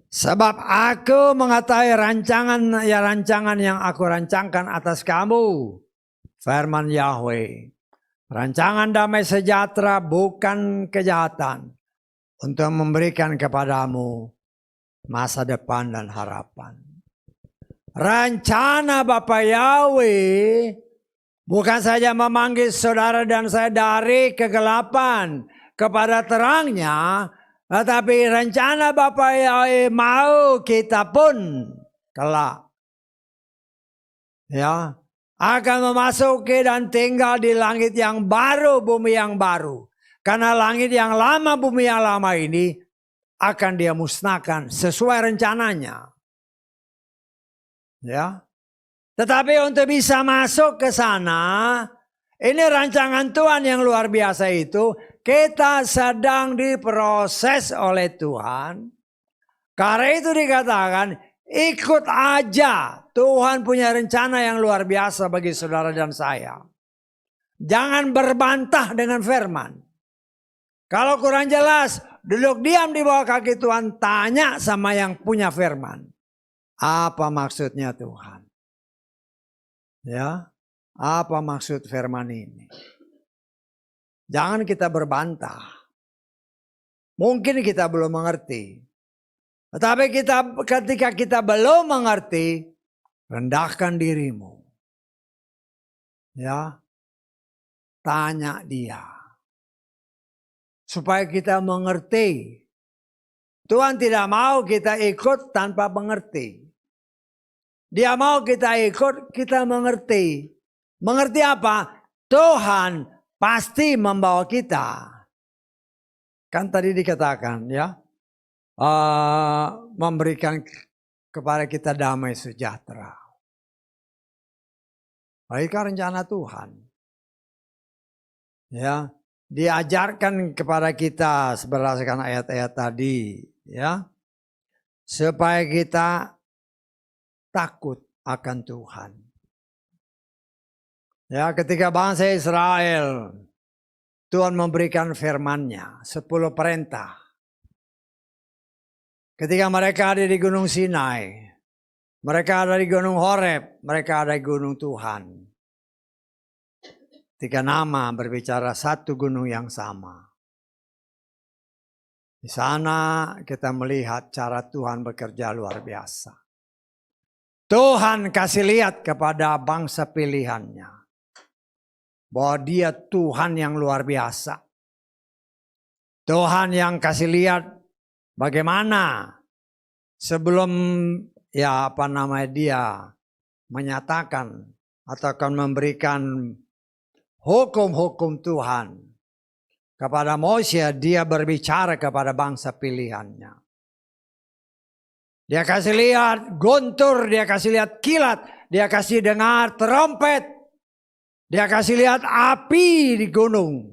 Sebab aku mengetahui rancangan yang aku rancangkan atas kamu, firman Yahweh. Rancangan damai sejahtera bukan kejahatan, untuk memberikan kepadamu masa depan dan harapan. Rencana Bapa Yahweh bukan saja memanggil saudara dan saya dari kegelapan kepada terangnya, tetapi rencana Bapa Yahweh mau kita pun kelak ya akan memasuki dan tinggal di langit yang baru, bumi yang baru. Karena langit yang lama, bumi yang lama ini akan dia musnahkan sesuai rencananya. Ya. Tetapi untuk bisa masuk ke sana, ini rancangan Tuhan yang luar biasa itu, kita sedang diproses oleh Tuhan. Karena itu dikatakan, ikut aja. Tuhan punya rencana yang luar biasa bagi saudara dan saya. Jangan berbantah dengan firman. Kalau kurang jelas, duduk diam di bawah kaki Tuhan, tanya sama yang punya firman. Apa maksudnya Tuhan? Ya, apa maksud firman ini? Jangan kita berbantah. Mungkin kita belum mengerti. Tetapi ketika kita belum mengerti, rendahkan dirimu. Ya, tanya dia. Supaya kita mengerti. Tuhan tidak mau kita ikut tanpa mengerti. Dia mau kita ikut, kita mengerti. Mengerti apa? Tuhan pasti membawa kita. Kan tadi dikatakan ya. Memberikan kepada kita damai sejahtera. Baiklah rencana Tuhan. Ya. Diajarkan kepada kita berdasarkan ayat-ayat tadi. Ya. Supaya kita takut akan Tuhan. Ya, ketika bangsa Israel, Tuhan memberikan firman-Nya, 10 perintah. Ketika mereka ada di Gunung Sinai, mereka ada di Gunung Horeb, mereka ada di Gunung Tuhan. 3 nama berbicara satu gunung yang sama. Di sana kita melihat cara Tuhan bekerja luar biasa. Tuhan kasih lihat kepada bangsa pilihannya. Bahwa dia Tuhan yang luar biasa. Tuhan yang kasih lihat bagaimana sebelum dia menyatakan atau akan memberikan hukum-hukum Tuhan kepada Moses, dia berbicara kepada bangsa pilihannya. Dia kasih lihat guntur, dia kasih lihat kilat, dia kasih dengar trompet, dia kasih lihat api di gunung.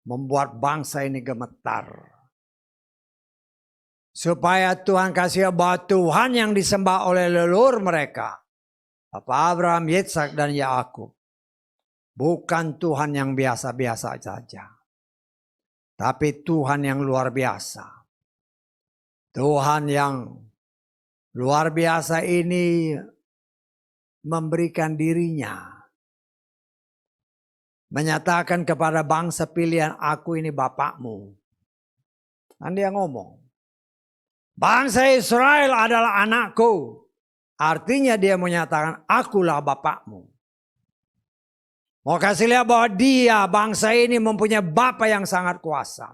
Membuat bangsa ini gemetar. Supaya Tuhan kasih bahwa Tuhan yang disembah oleh leluhur mereka, Bapak Abraham, Yitzhak, dan Yakub, bukan Tuhan yang biasa-biasa saja. Tapi Tuhan yang luar biasa. Tuhan yang luar biasa ini memberikan dirinya. Menyatakan kepada bangsa pilihan, aku ini bapakmu. Dan dia ngomong, bangsa Israel adalah anakku. Artinya dia menyatakan, akulah bapakmu. Mau kasih lihat bahwa dia, bangsa ini mempunyai bapa yang sangat kuasa.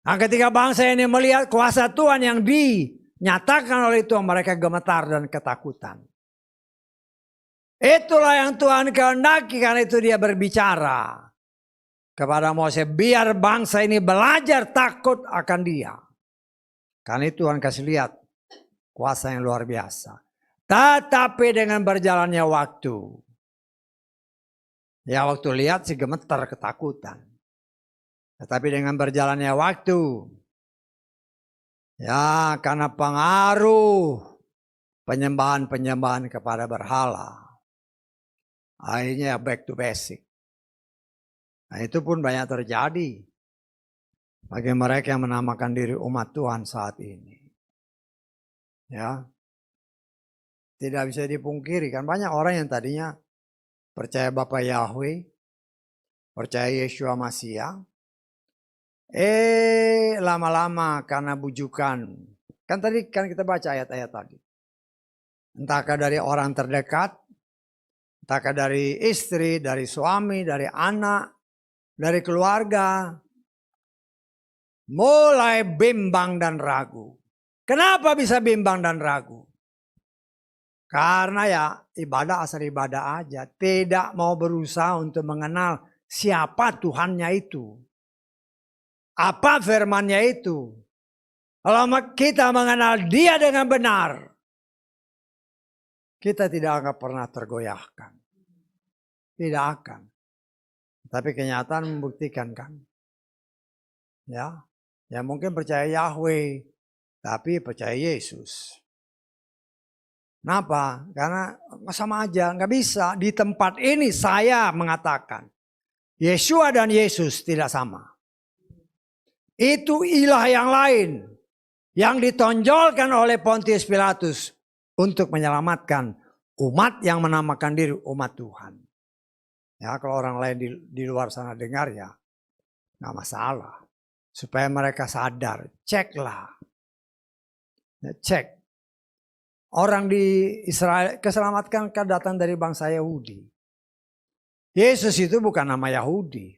Nah, ketika bangsa ini melihat kuasa Tuhan yang dinyatakan oleh Tuhan, mereka gemetar dan ketakutan. Itulah yang Tuhan kehendaki, karena itu dia berbicara. kepada Moses, biar bangsa ini belajar takut akan dia. Karena itu Tuhan kasih lihat kuasa yang luar biasa. Tetapi dengan berjalannya waktu, ya waktu lihat si gemetar ketakutan. Tetapi dengan berjalannya waktu, ya karena pengaruh penyembahan-penyembahan kepada berhala, akhirnya back to basic. Nah itu pun banyak terjadi bagi mereka yang menamakan diri umat Tuhan saat ini. Ya, tidak bisa dipungkiri kan banyak orang yang tadinya percaya Bapa Yahweh, percaya Yeshua Masiah. Lama-lama karena bujukan. Kan tadi kan kita baca ayat-ayat tadi. Entahkah dari orang terdekat, entahkah dari istri, dari suami, dari anak, dari keluarga, mulai bimbang dan ragu. Kenapa bisa bimbang dan ragu? Karena ya ibadah asal ibadah aja. Tidak mau berusaha untuk mengenal siapa Tuhannya itu. Apa firmannya itu. Kalau kita mengenal dia dengan benar, kita tidak akan pernah tergoyahkan. Tidak akan. Tapi kenyataan membuktikan kan. Ya, mungkin percaya Yahweh, tapi percaya Yesus. Kenapa? Karena sama aja, nggak bisa. Di tempat ini saya mengatakan, Yeshua dan Yesus tidak sama. Itu ilah yang lain, yang ditonjolkan oleh Pontius Pilatus untuk menyelamatkan umat yang menamakan diri umat Tuhan. Ya, kalau orang lain di luar sana dengar ya, nggak masalah. Supaya mereka sadar, ceklah. Ya, cek. Orang di Israel keselamatkan kan datang dari bangsa Yahudi. Yesus itu bukan nama Yahudi.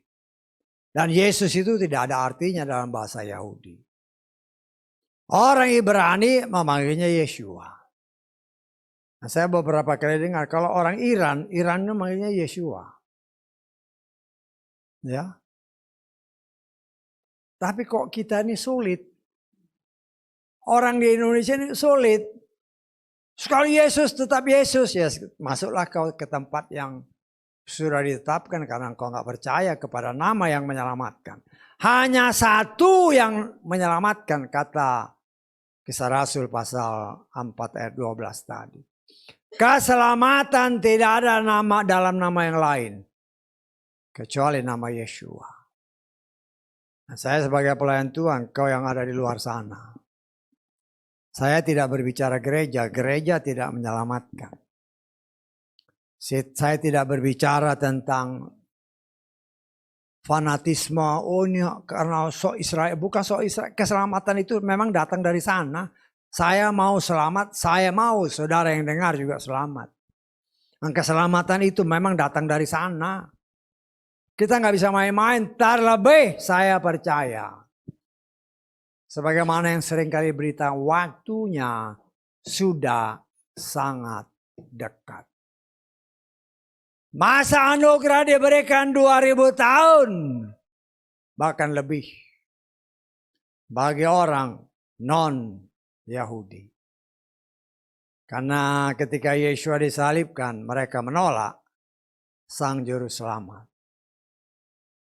Dan Yesus itu tidak ada artinya dalam bahasa Yahudi. Orang Ibrani memanggilnya Yeshua. Nah, saya beberapa kali dengar kalau orang Iran memanggilnya Yeshua. Ya. Tapi kok kita ini sulit. Orang di Indonesia ini sulit. Sekali Yesus tetap Yesus. Ya, masuklah kau ke tempat yang sudah ditetapkan karena engkau nggak percaya kepada nama yang menyelamatkan. Hanya satu yang menyelamatkan, kata Kisah Rasul pasal 4 ayat 12 tadi. Keselamatan tidak ada nama dalam nama yang lain kecuali nama Yeshua. Nah, saya sebagai pelayan Tuhan, kau yang ada di luar sana. Saya tidak berbicara gereja, gereja tidak menyelamatkan. Saya tidak berbicara tentang fanatisme, oh ini karena sok Israel, bukan sok Israel. Keselamatan itu memang datang dari sana. Saya mau selamat, saya mau saudara yang dengar juga selamat. Dan keselamatan itu memang datang dari sana. Kita nggak bisa main-main, terlebih saya percaya. Sebagaimana yang sering kali berita, waktunya sudah sangat dekat. Masa anugerah diberikan 2000 tahun. Bahkan lebih. Bagi orang non-Yahudi. Karena ketika Yeshua disalibkan, mereka menolak Sang Juru Selamat.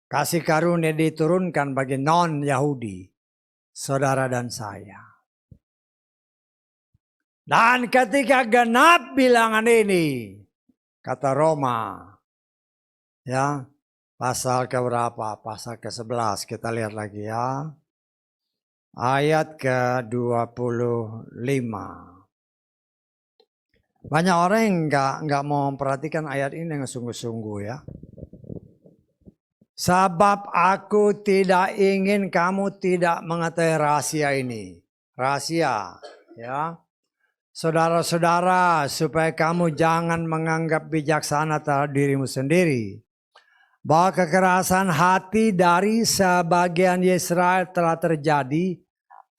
Kasih karunia diturunkan bagi non-Yahudi, saudara dan saya. Dan ketika genap bilangan ini, kata Roma, ya, pasal keberapa? Pasal ke-11, kita lihat lagi ya. Ayat ke-25. Banyak orang yang nggak mau memperhatikan ayat ini dengan sungguh-sungguh ya. Sebab aku tidak ingin kamu tidak mengetahui rahasia ini. Rahasia, ya. Saudara-saudara, supaya kamu jangan menganggap bijaksana terhadap dirimu sendiri. Bahwa kekerasan hati dari sebagian Israel telah terjadi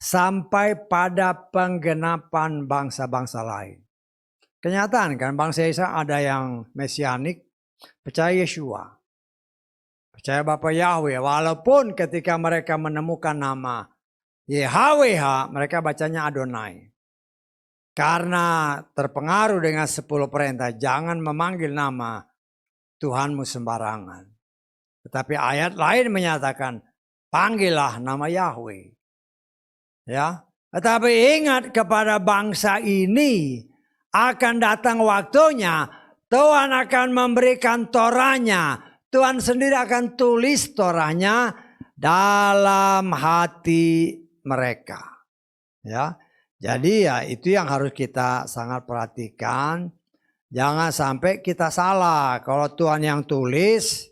sampai pada penggenapan bangsa-bangsa lain. Kenyataan kan bangsa Israel ada yang mesianik, percaya Yeshua. Percaya Bapa Yahweh. Walaupun ketika mereka menemukan nama YHWH, mereka bacanya Adonai. Karena terpengaruh dengan 10 perintah, jangan memanggil nama Tuhanmu sembarangan. Tetapi ayat lain menyatakan, panggillah nama Yahweh. Ya, tetapi ingat kepada bangsa ini akan datang waktunya Tuhan akan memberikan Torahnya. Tuhan sendiri akan tulis Torahnya dalam hati mereka. Ya. Jadi ya itu yang harus kita sangat perhatikan. Jangan sampai kita salah. Kalau Tuhan yang tulis,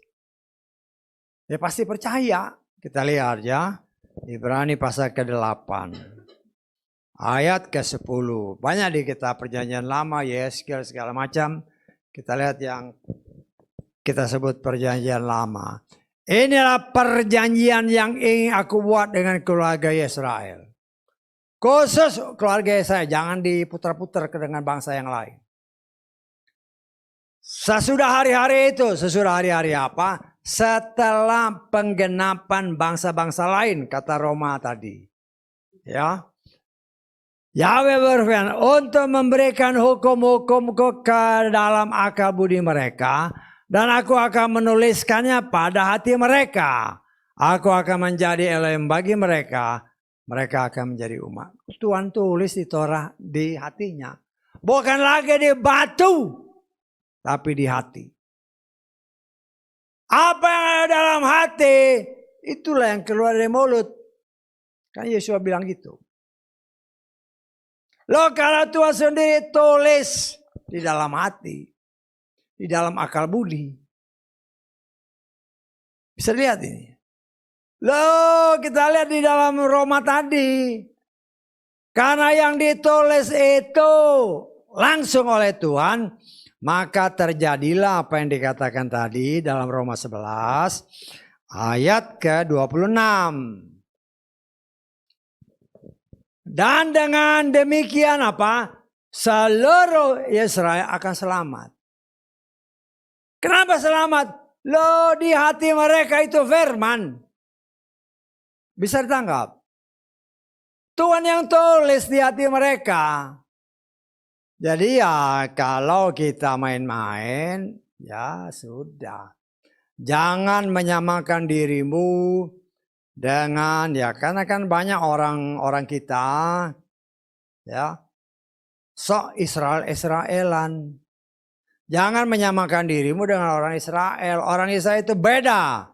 ya pasti percaya. Kita lihat ya. Ibrani pasal ke-8. Ayat ke-10. Banyak di kita perjanjian lama, Yeskel segala macam. Kita lihat yang kita sebut perjanjian lama. Inilah perjanjian yang ingin aku buat dengan keluarga Israel. Khusus keluarga saya, jangan diputar-putar dengan bangsa yang lain. Sesudah hari-hari itu, sesudah hari-hari apa? Setelah penggenapan bangsa-bangsa lain, kata Roma tadi. Ya. Yahweh berfirman, untuk memberikan hukum-hukumku ke dalam akal budi mereka, dan aku akan menuliskannya pada hati mereka. Aku akan menjadi Elohim bagi mereka. Mereka akan menjadi umat. Tuhan tulis di Torah di hatinya. Bukan lagi di batu. Tapi di hati. Apa yang ada dalam hati. Itulah yang keluar dari mulut. Kan Yesus bilang gitu. Loh kalau Tuhan sendiri tulis di dalam hati. Di dalam akal budi. Bisa lihat ini. Loh kita lihat di dalam Roma tadi. Karena yang ditulis itu langsung oleh Tuhan. Maka terjadilah apa yang dikatakan tadi dalam Roma 11. Ayat ke-26. Dan dengan demikian apa? Seluruh Israel akan selamat. Kenapa selamat? Loh di hati mereka itu firman. Bisa ditangkap. Tuhan yang tulis di hati mereka. Jadi ya kalau kita main-main, ya sudah. Jangan menyamakan dirimu dengan ya karena kan banyak orang kita ya sok Israelan. Jangan menyamakan dirimu dengan orang Israel. Orang Israel itu beda.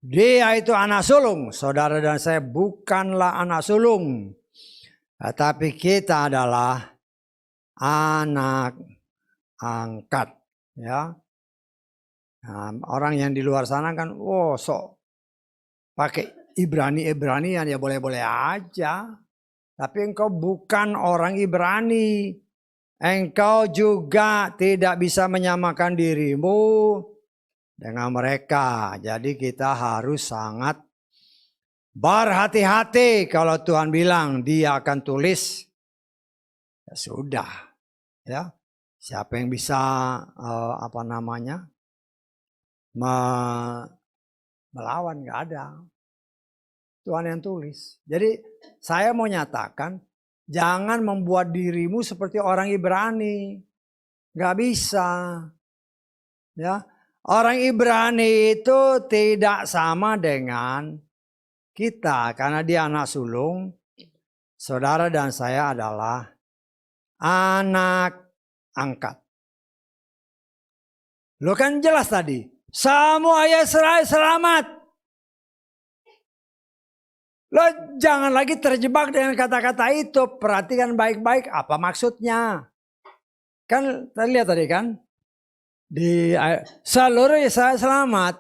Dia itu anak sulung. Saudara dan saya bukanlah anak sulung. Tapi kita adalah anak angkat. Ya. Nah, orang yang di luar sana kan, sok pakai Ibrani-Ibranian ya boleh-boleh aja. Tapi engkau bukan orang Ibrani. Engkau juga tidak bisa menyamakan dirimu dengan mereka. Jadi kita harus sangat berhati-hati kalau Tuhan bilang dia akan tulis. Ya sudah. Ya. Siapa yang bisa melawan, gak ada. Tuhan yang tulis. Jadi saya mau nyatakan jangan membuat dirimu seperti orang Ibrani. Gak bisa. Ya. Orang Ibrani itu tidak sama dengan kita. Karena dia anak sulung. Saudara dan saya adalah anak angkat. Lo kan jelas tadi. Semua Israel selamat. Lo jangan lagi terjebak dengan kata-kata itu. Perhatikan baik-baik apa maksudnya. Kan lihat tadi kan. Di seluruh Israel selamat.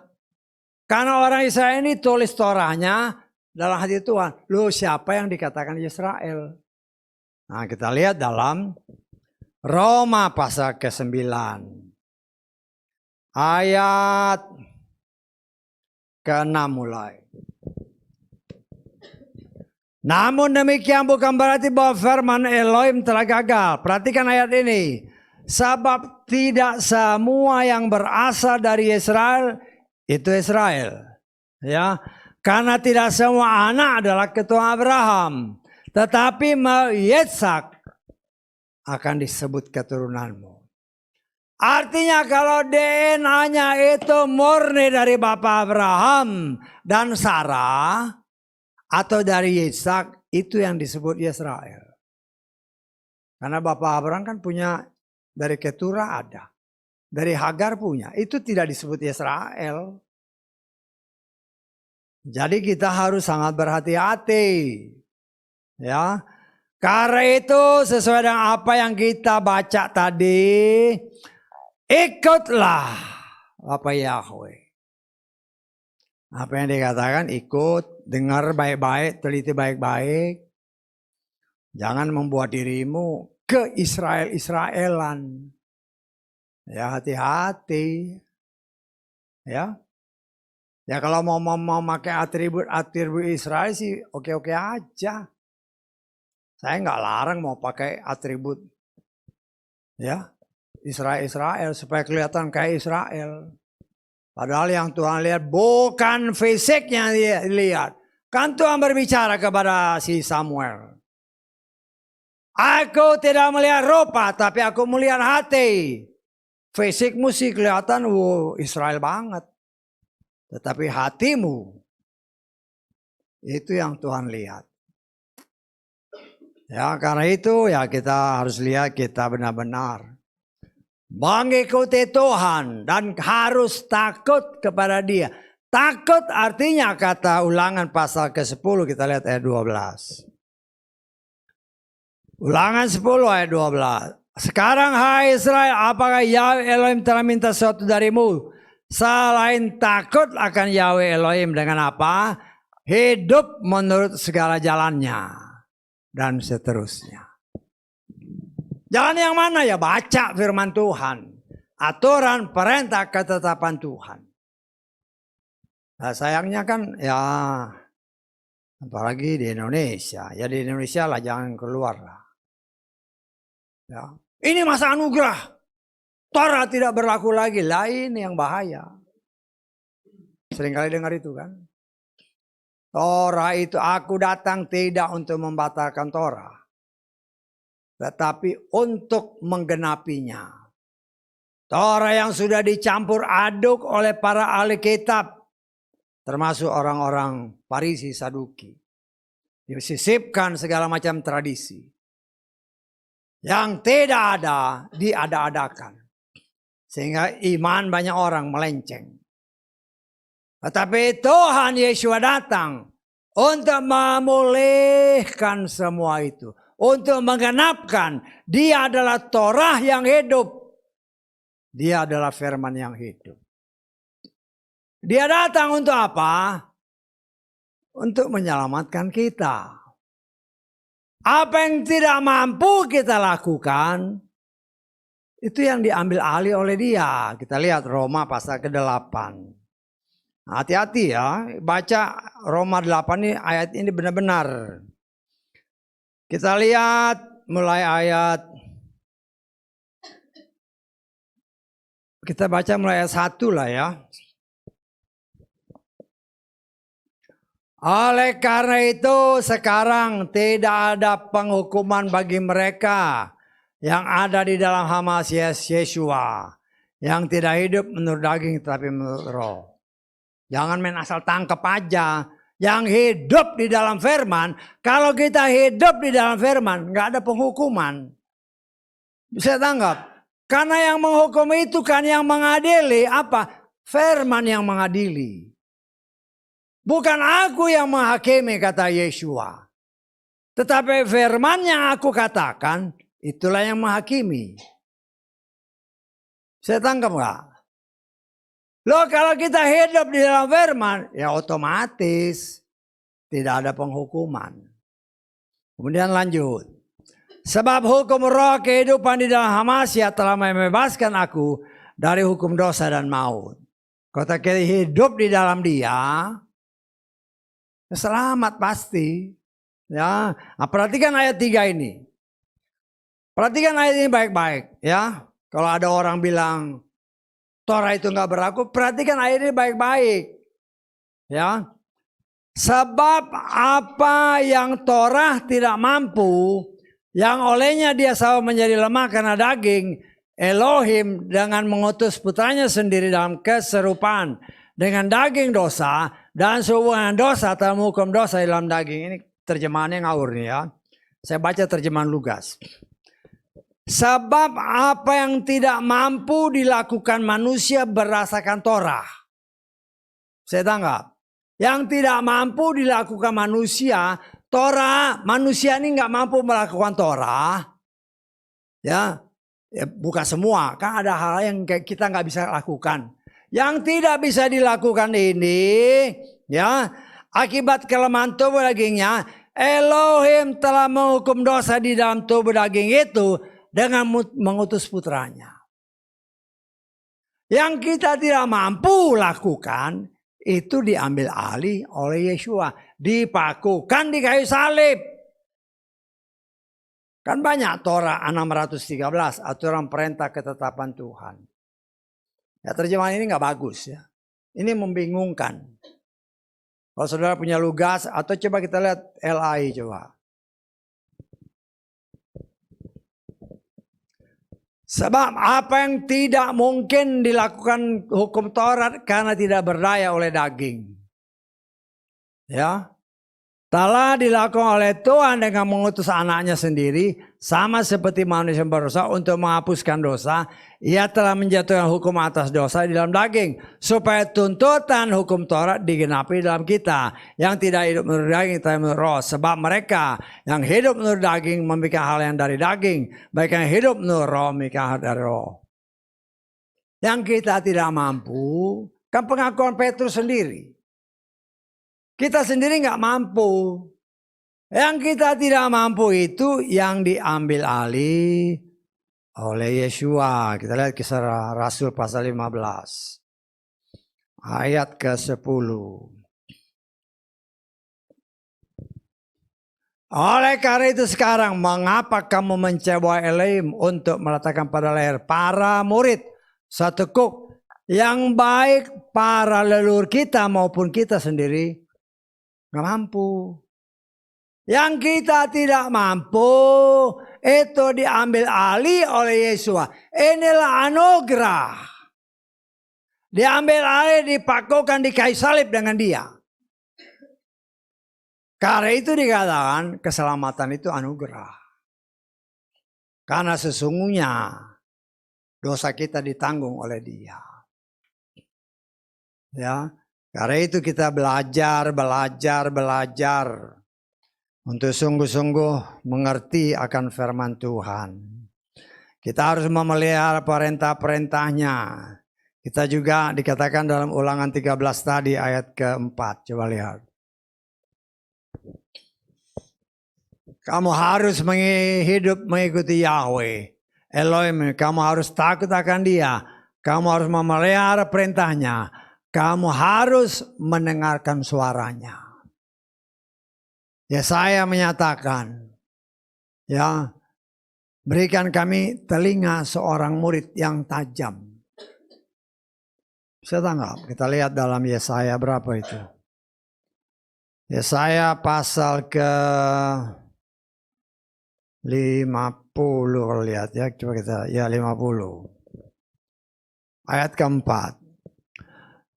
Karena orang Israel ini tulis Torahnya dalam hati Tuhan. Loh siapa yang dikatakan Israel? Nah kita lihat dalam Roma pasal ke-9. Ayat ke-6 mulai. Namun demikian bukan berarti bahwa firman Elohim telah gagal. Perhatikan ayat ini. Sebab tidak semua yang berasal dari Israel itu Israel. Ya, karena tidak semua anak adalah keturunan Abraham, tetapi Yitzhak akan disebut keturunanmu. Artinya kalau DNA-nya itu murni dari Bapak Abraham dan Sarah atau dari Yitzhak, itu yang disebut Israel. Karena Bapak Abraham kan punya dari Keturah ada, dari Hagar punya, itu tidak disebut Israel. Jadi kita harus sangat berhati-hati. Ya. Karena itu sesuai dengan apa yang kita baca tadi, ikutlah Bapak Yahweh. Apa yang dikatakan ikut, dengar baik-baik, teliti baik-baik. Jangan membuat dirimu ke Israel-Israelan. Ya hati-hati. Ya. Ya kalau mau pakai atribut Israel sih oke-oke aja. Saya nggak larang mau pakai atribut ya Israel supaya kelihatan kayak Israel. Padahal yang Tuhan lihat bukan fisiknya dia lihat. Kan Tuhan berbicara kepada si Samuel. Aku tidak melihat rupa tapi aku melihat hati. Fisikmu sih kelihatan Israel banget. Tetapi hatimu itu yang Tuhan lihat. Ya karena itu ya kita harus lihat kita benar-benar mengikuti Tuhan dan harus takut kepada Dia. Takut artinya kata Ulangan pasal ke-10 kita lihat ayat 12. Ulangan 10 ayat 12. Sekarang hai Israel, apakah Yahweh Elohim telah minta sesuatu darimu selain takut akan Yahweh Elohim dengan apa? Hidup menurut segala jalannya. Dan seterusnya. Jalan yang mana ya? Baca firman Tuhan. Aturan, perintah, ketetapan Tuhan. Nah, sayangnya kan ya apalagi di Indonesia. Ya di Indonesia lah jangan keluar lah. Ya. Ini masa anugerah. Torah tidak berlaku lagi. Lah ini yang bahaya. Seringkali dengar itu kan. Torah itu aku datang tidak untuk membatalkan Torah. Tetapi untuk menggenapinya. Torah yang sudah dicampur aduk oleh para ahli kitab. Termasuk orang-orang Farisi Saduki. Disisipkan segala macam tradisi. Yang tidak ada diada-adakan. Sehingga iman banyak orang melenceng. Tetapi Tuhan Yesus datang untuk memulihkan semua itu. Untuk menggenapkan. Dia adalah Torah yang hidup. Dia adalah firman yang hidup. Dia datang untuk apa? Untuk menyelamatkan kita. Apa yang tidak mampu kita lakukan. Itu yang diambil alih oleh dia. Kita lihat Roma pasal ke-8. Hati-hati ya, baca Roma 8 ini ayat ini benar-benar. Kita lihat mulai ayat, kita baca mulai ayat 1 lah ya. Oleh karena itu sekarang tidak ada penghukuman bagi mereka yang ada di dalam Hamasias Yeshua. Yang tidak hidup menurut daging tetapi menurut roh. Jangan main asal tangkap aja. Yang hidup di dalam firman. Kalau kita hidup di dalam firman. Nggak ada penghukuman. Bisa tanggap. Karena yang menghukum itu kan yang mengadili. Apa? Firman yang mengadili. Bukan aku yang menghakimi kata Yeshua. Tetapi firman yang aku katakan. Itulah yang menghakimi. Saya tangkap nggak? Loh kalau kita hidup di dalam firman, ya otomatis tidak ada penghukuman. Kemudian lanjut. Sebab hukum roh kehidupan di dalam Hamasya telah membebaskan aku dari hukum dosa dan maut. Kata kita hidup di dalam dia, selamat pasti. Ya, nah, perhatikan ayat 3 ini. Perhatikan ayat ini baik-baik. Ya, kalau ada orang bilang, Torah itu nggak berlaku, perhatikan ayat ini baik-baik. Ya. Sebab apa yang Torah tidak mampu, yang olehnya dia selalu menjadi lemah karena daging, Elohim dengan mengutus putranya sendiri dalam keserupaan dengan daging dosa dan sehubungan dosa telah menghukum dosa dalam daging. Ini terjemahannya ngawur nih ya. Saya baca terjemahan Lugas. Sebab apa yang tidak mampu dilakukan manusia berdasarkan Torah. Saya tanggap. Yang tidak mampu dilakukan manusia, Torah, manusia ini nggak mampu melakukan Torah. Ya, bukan semua, kan ada hal yang kita nggak bisa lakukan. Yang tidak bisa dilakukan ini, ya, akibat kelemahan tubuh dagingnya, Elohim telah menghukum dosa di dalam tubuh daging itu dengan mengutus putranya. Yang kita tidak mampu lakukan, itu diambil alih oleh Yeshua. Dipakukan di kayu salib. Kan banyak Torah 613, aturan perintah ketetapan Tuhan. Ya terjemahan ini nggak bagus ya. Ini membingungkan. Kalau saudara punya Lugas, atau coba kita lihat LAI coba. Sebab apa yang tidak mungkin dilakukan hukum Taurat karena tidak berdaya oleh daging. Ya. Telah dilakukan oleh Tuhan dengan mengutus anaknya sendiri. Sama seperti manusia berdosa untuk menghapuskan dosa. Ia telah menjatuhkan hukum atas dosa di dalam daging. Supaya tuntutan hukum Taurat digenapi dalam kita. Yang tidak hidup menurut daging tapi menurut roh. Sebab mereka yang hidup menurut daging memikirkan hal yang dari daging. Baik yang hidup menurut roh memikirkan hal dari roh. Yang kita tidak mampu. Kan pengakuan Petrus sendiri. Kita sendiri nggak mampu. Yang kita tidak mampu itu yang diambil alih oleh Yeshua. Kita lihat Kisah Rasul pasal 15. Ayat ke-10. Oleh karena itu sekarang mengapa kamu menceboi Elohim untuk meletakkan pada leher para murid satu kuk yang baik para leluhur kita maupun kita sendiri nggak mampu. Yang kita tidak mampu itu diambil alih oleh Yeshua. Inilah anugerah. Diambil alih, dipakukan di kayu salib dengan dia. Karena itu dikatakan keselamatan itu anugerah. Karena sesungguhnya dosa kita ditanggung oleh dia. Ya. Karena itu kita belajar untuk sungguh-sungguh mengerti akan firman Tuhan. Kita harus memelihara perintah-perintahnya. Kita juga dikatakan dalam Ulangan 13 tadi ayat ke-4. Coba lihat. Kamu harus hidup mengikuti Yahweh. Elohim, kamu harus takut akan dia. Kamu harus memelihara perintahnya. Kamu harus mendengarkan suaranya. Yesaya menyatakan, ya, berikan kami telinga seorang murid yang tajam. Bisa tanggap? Kita lihat dalam Yesaya berapa itu? Yesaya pasal ke 50, lihat ya, coba kita, ya 50. Ayat keempat.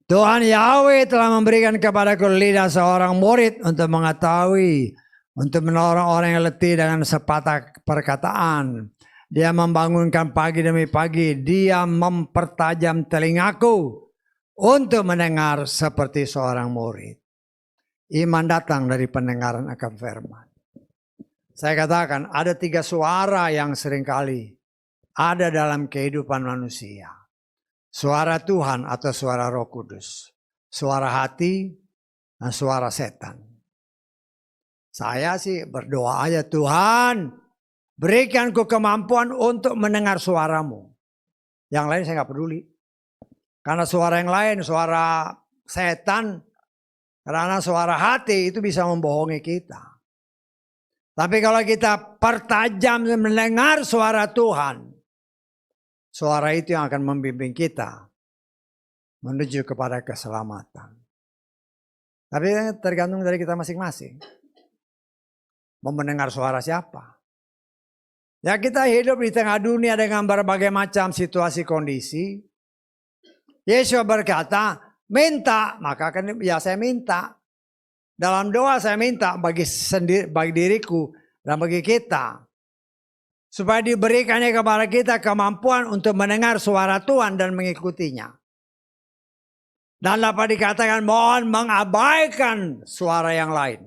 Tuhan Yahweh telah memberikan kepadaku lidah seorang murid untuk mengetahui, untuk menolong orang yang letih dengan sepatah perkataan. Dia membangunkan pagi demi pagi, dia mempertajam telingaku untuk mendengar seperti seorang murid. Iman datang dari pendengaran akan firman. Saya katakan ada 3 suara yang seringkali ada dalam kehidupan manusia. Suara Tuhan atau suara Roh Kudus. Suara hati dan suara setan. Saya sih berdoa aja, Tuhan berikanku kemampuan untuk mendengar suaramu. Yang lain saya nggak peduli. Karena suara yang lain, suara setan, karena suara hati itu bisa membohongi kita. Tapi kalau kita pertajam mendengar suara Tuhan, suara itu yang akan membimbing kita menuju kepada keselamatan. Tapi tergantung dari kita masing-masing. Mau mendengar suara siapa? Ya kita hidup di tengah dunia dengan berbagai macam situasi kondisi. Yesus berkata, minta, maka kan ya saya minta. Dalam doa saya minta bagi diriku dan bagi kita. Supaya diberikannya kepada kita kemampuan untuk mendengar suara Tuhan dan mengikutinya. Dan dapat dikatakan mohon mengabaikan suara yang lain.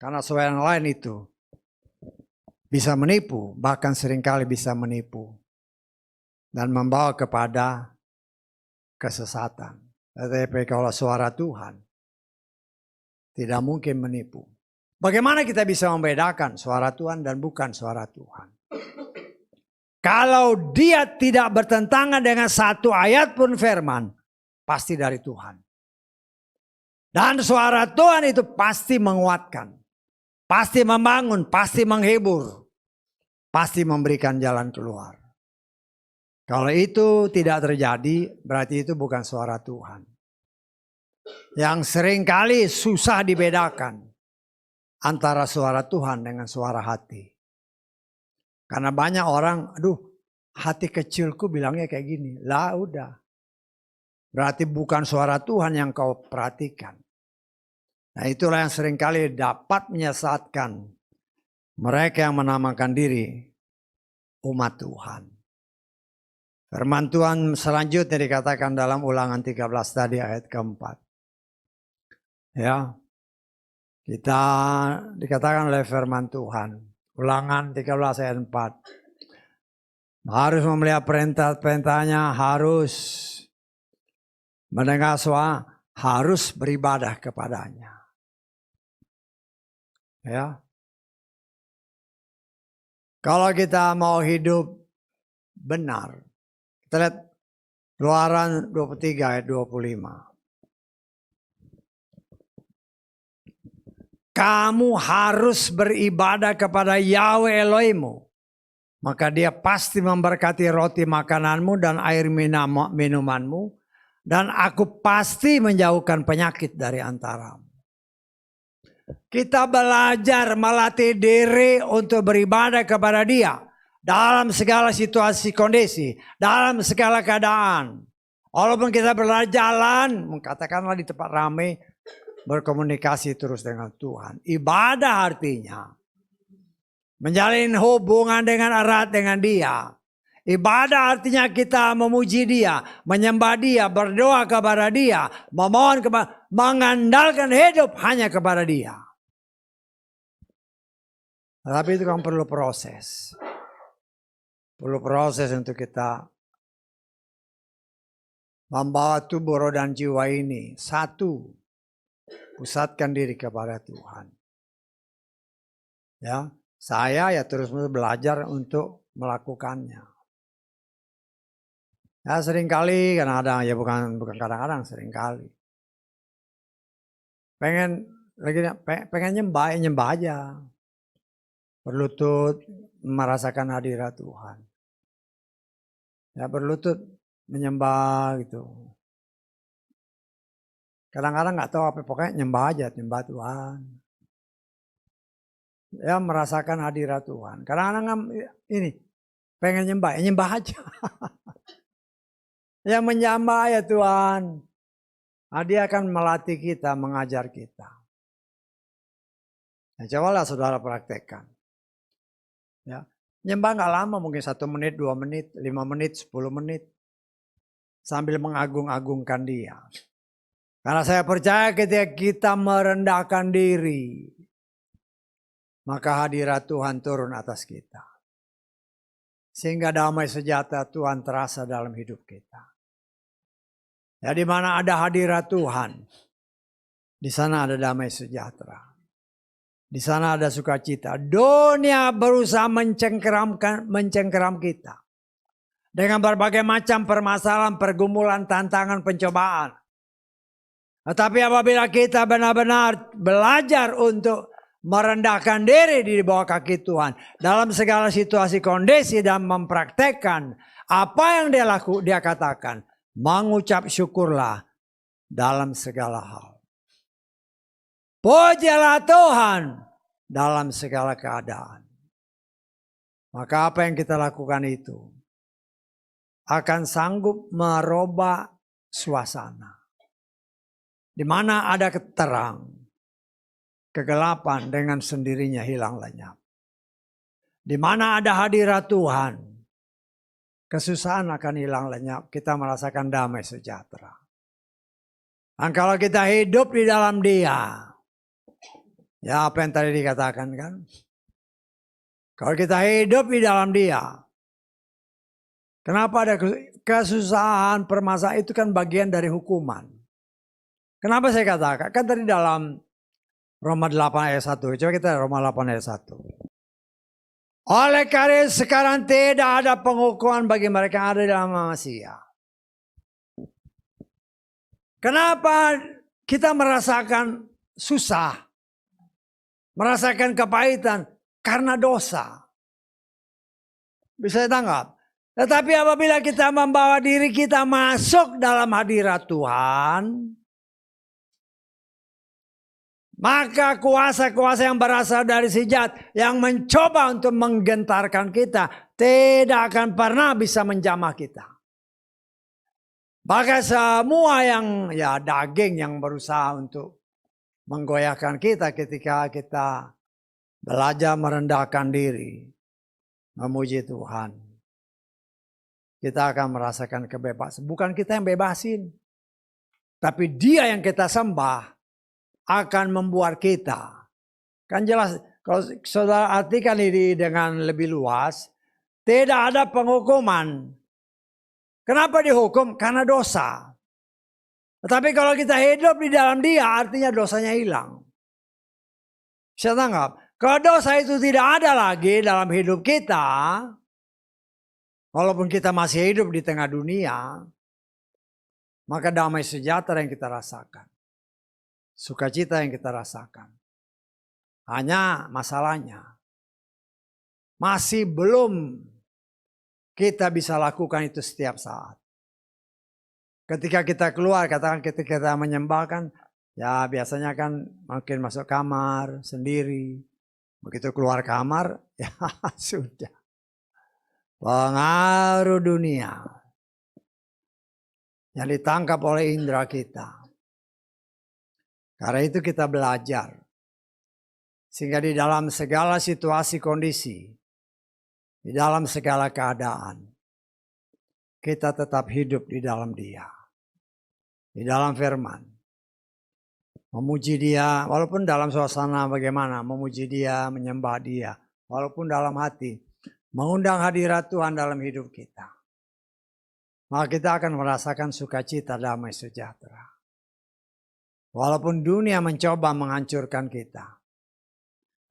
Karena suara yang lain itu bisa menipu, bahkan seringkali bisa menipu. Dan membawa kepada kesesatan. Tetapi kalau suara Tuhan tidak mungkin menipu. Bagaimana kita bisa membedakan suara Tuhan dan bukan suara Tuhan? Kalau dia tidak bertentangan dengan satu ayat pun firman, pasti dari Tuhan. Dan suara Tuhan itu pasti menguatkan, pasti membangun, pasti menghibur, pasti memberikan jalan keluar. Kalau itu tidak terjadi, berarti itu bukan suara Tuhan. Yang seringkali susah dibedakan antara suara Tuhan dengan suara hati. Karena banyak orang, aduh hati kecilku bilangnya kayak gini. Lah udah. Berarti bukan suara Tuhan yang kau perhatikan. Nah itulah yang seringkali dapat menyesatkan mereka yang menamakan diri umat Tuhan. Firman Tuhan selanjutnya dikatakan dalam Ulangan 13 tadi ayat keempat. Ya, kita dikatakan oleh firman Tuhan. Ulangan 13 ayat 4. Harus memelihara perintah-perintahnya, harus mendengar suara, harus beribadah kepadanya. Ya. Kalau kita mau hidup benar, kita lihat Keluaran 23 ayat 25. Kamu harus beribadah kepada Yahweh Elohimmu. Maka dia pasti memberkati roti makananmu dan air minumanmu. Dan aku pasti menjauhkan penyakit dari antaramu. Kita belajar melatih diri untuk beribadah kepada dia. Dalam segala situasi kondisi. Dalam segala keadaan. Walaupun kita berjalan, katakanlah di tempat ramai. Berkomunikasi terus dengan Tuhan. Ibadah artinya menjalin hubungan dengan erat dengan dia. Ibadah artinya kita memuji dia, menyembah dia, berdoa kepada dia, memohon kepada, mengandalkan hidup hanya kepada dia. Tapi itu kan perlu proses. Perlu proses untuk kita membawa tubuh, roh dan jiwa ini satu. Pusatkan diri kepada Tuhan. Ya, saya ya terus belajar untuk melakukannya. Ya seringkali karena ada ya bukan kadang-kadang seringkali. Pengen nyembah aja. Berlutut merasakan hadirat Tuhan. Ya berlutut menyembah gitu. Kadang-kadang nggak tahu apa, pokoknya nyembah aja, nyembah Tuhan. Ya merasakan hadirat Tuhan. Kadang-kadang ini pengen nyembah, ya nyembah aja. Ya menyembah ya Tuhan. Nah, dia akan melatih kita, mengajar kita. Nah, cobalah saudara praktekkan. Ya, nyembah nggak lama, mungkin 1 menit, 2 menit, 5 menit, 10 menit. Sambil mengagung-agungkan dia. Karena saya percaya ketika kita merendahkan diri, maka hadirat Tuhan turun atas kita. Sehingga damai sejahtera Tuhan terasa dalam hidup kita. Ya di mana ada hadirat Tuhan, di sana ada damai sejahtera. Di sana ada sukacita. Dunia berusaha mencengkeram kita. Dengan berbagai macam permasalahan, pergumulan, tantangan, pencobaan. Tetapi apabila kita benar-benar belajar untuk merendahkan diri di bawah kaki Tuhan. Dalam segala situasi kondisi dan mempraktekkan apa yang dia katakan. mengucap syukurlah dalam segala hal. Pujilah Tuhan dalam segala keadaan. Maka apa yang kita lakukan itu akan sanggup merubah suasana. Di mana ada terang, kegelapan dengan sendirinya hilang lenyap. Di mana ada hadirat Tuhan, kesusahan akan hilang lenyap. Kita merasakan damai sejahtera. Dan kalau kita hidup di dalam Dia, ya apa yang tadi dikatakan kan? Kalau kita hidup di dalam Dia, kenapa ada kesusahan, permasalahan itu kan bagian dari hukuman. Kenapa saya katakan? Kan tadi dalam Roma 8 ayat 1. Coba kita Roma 8 ayat 1. Oleh karena sekarang tidak ada penghukuman bagi mereka yang ada dalam Mesias. Kenapa kita merasakan susah? Merasakan kepahitan? Karena dosa. Bisa ditangkap? Tetapi apabila kita membawa diri kita masuk dalam hadirat Tuhan, maka kuasa-kuasa yang berasal dari si jahat yang mencoba untuk menggentarkan kita tidak akan pernah bisa menjamah kita. Bahkan semua yang daging yang berusaha untuk menggoyahkan kita ketika kita belajar merendahkan diri, memuji Tuhan, kita akan merasakan kebebasan. Bukan kita yang bebasin, tapi Dia yang kita sembah akan membuat kita. Kan jelas, kalau saudara artikan ini dengan lebih luas, tidak ada penghukuman. Kenapa dihukum? Karena dosa. Tetapi kalau kita hidup di dalam Dia, artinya dosanya hilang. Saya tanggap. Kalau dosa itu tidak ada lagi dalam hidup kita, walaupun kita masih hidup di tengah dunia, maka damai sejahtera yang kita rasakan. Sukacita yang kita rasakan. Hanya masalahnya, masih belum kita bisa lakukan itu setiap saat. Ketika kita keluar, katakan ketika kita menyembahkan, ya biasanya kan mungkin masuk kamar sendiri. Begitu keluar kamar, ya sudah. Pengaruh dunia yang ditangkap oleh indera kita. Karena itu kita belajar. Sehingga di dalam segala situasi kondisi, di dalam segala keadaan, kita tetap hidup di dalam Dia. Di dalam firman. Memuji Dia, walaupun dalam suasana bagaimana, memuji Dia, menyembah Dia. Walaupun dalam hati, mengundang hadirat Tuhan dalam hidup kita. Maka kita akan merasakan sukacita, damai sejahtera. Walaupun dunia mencoba menghancurkan kita.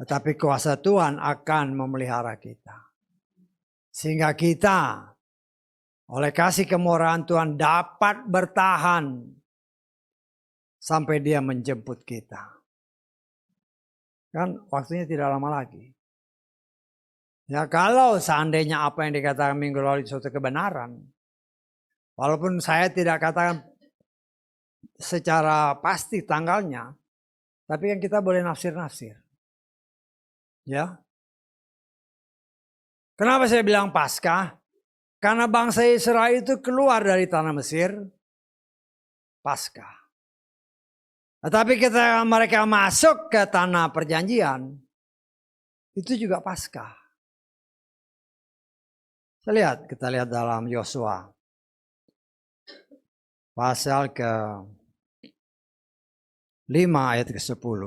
Tetapi kuasa Tuhan akan memelihara kita. Sehingga kita, oleh kasih kemurahan Tuhan, dapat bertahan sampai Dia menjemput kita. Kan waktunya tidak lama lagi. Ya kalau seandainya apa yang dikatakan minggu lalu suatu kebenaran. Walaupun saya tidak katakan secara pasti tanggalnya. Tapi kan kita boleh nafsir-nafsir. Ya. Kenapa saya bilang Paskah? Karena bangsa Israel itu keluar dari tanah Mesir. Paskah. Tetapi ketika mereka masuk ke tanah perjanjian, itu juga Paskah. Kita lihat dalam Yosua. Pasal ke-5 ayat ke-10.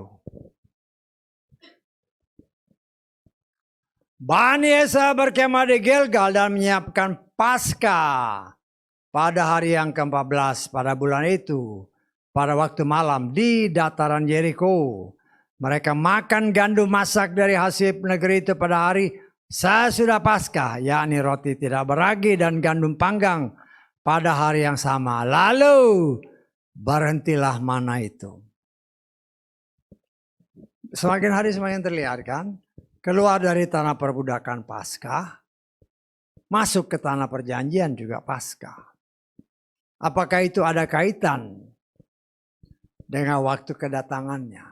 Bani Esa berkemah di Gilgal dan menyiapkan Paskah pada hari yang ke-14 pada bulan itu. Pada waktu malam di dataran Yeriko. Mereka makan gandum masak dari hasil negeri itu pada hari sesudah Paskah. Yakni roti tidak beragi dan gandum panggang pada hari yang sama. Lalu berhentilah mana itu. Semakin hari semakin terlihat kan. Keluar dari tanah perbudakan Paskah. Masuk ke tanah perjanjian juga Paskah. Apakah itu ada kaitan dengan waktu kedatangannya?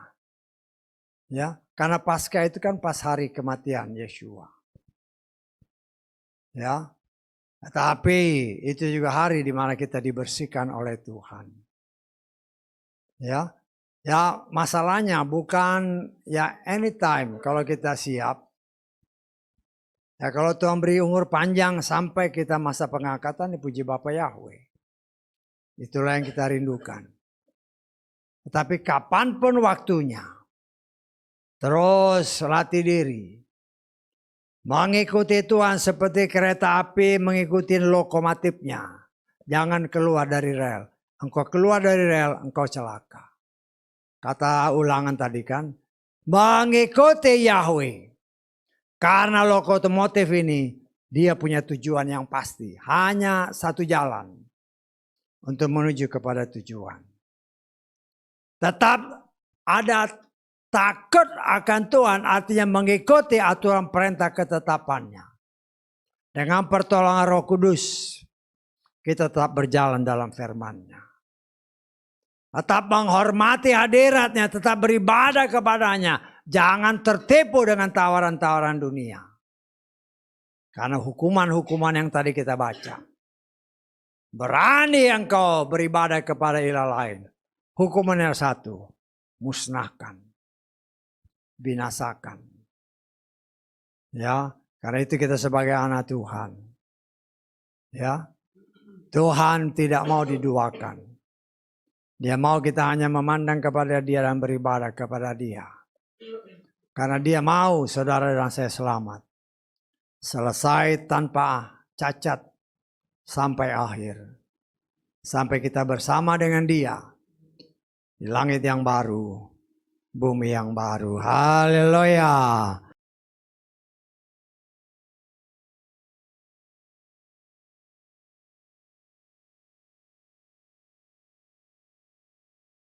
Ya, karena Paskah itu kan pas hari kematian Yeshua. Ya, tapi itu juga hari di mana kita dibersihkan oleh Tuhan. Ya, ya masalahnya bukan ya anytime kalau kita siap. Ya kalau Tuhan beri umur panjang sampai kita masa pengangkatan, puji Bapa Yahweh. Itulah yang kita rindukan. Tetapi kapanpun waktunya, terus latih diri. Mengikuti Tuhan seperti kereta api mengikuti lokomotifnya. Jangan keluar dari rel. Engkau keluar dari rel, engkau celaka. Kata Ulangan tadi kan, mengikuti Yahweh. Karena lokomotif ini, dia punya tujuan yang pasti. Hanya satu jalan untuk menuju kepada tujuan. Tetap ada takut akan Tuhan, artinya mengikuti aturan perintah ketetapannya. Dengan pertolongan Roh Kudus, kita tetap berjalan dalam firman-Nya. Tetap menghormati hadiratnya, tetap beribadah kepadanya. Jangan tertipu dengan tawaran-tawaran dunia. Karena hukuman-hukuman yang tadi kita baca. Berani engkau beribadah kepada ilah lain. Hukumannya satu, musnahkan. Binasakan. Ya, karena itu kita sebagai anak Tuhan. Ya. Tuhan tidak mau diduakan. Dia mau kita hanya memandang kepada Dia dan beribadah kepada Dia. Karena Dia mau saudara dan saya selamat. Selesai tanpa cacat sampai akhir. Sampai kita bersama dengan Dia. Di langit yang baru. Bumi yang baru. Haleluya.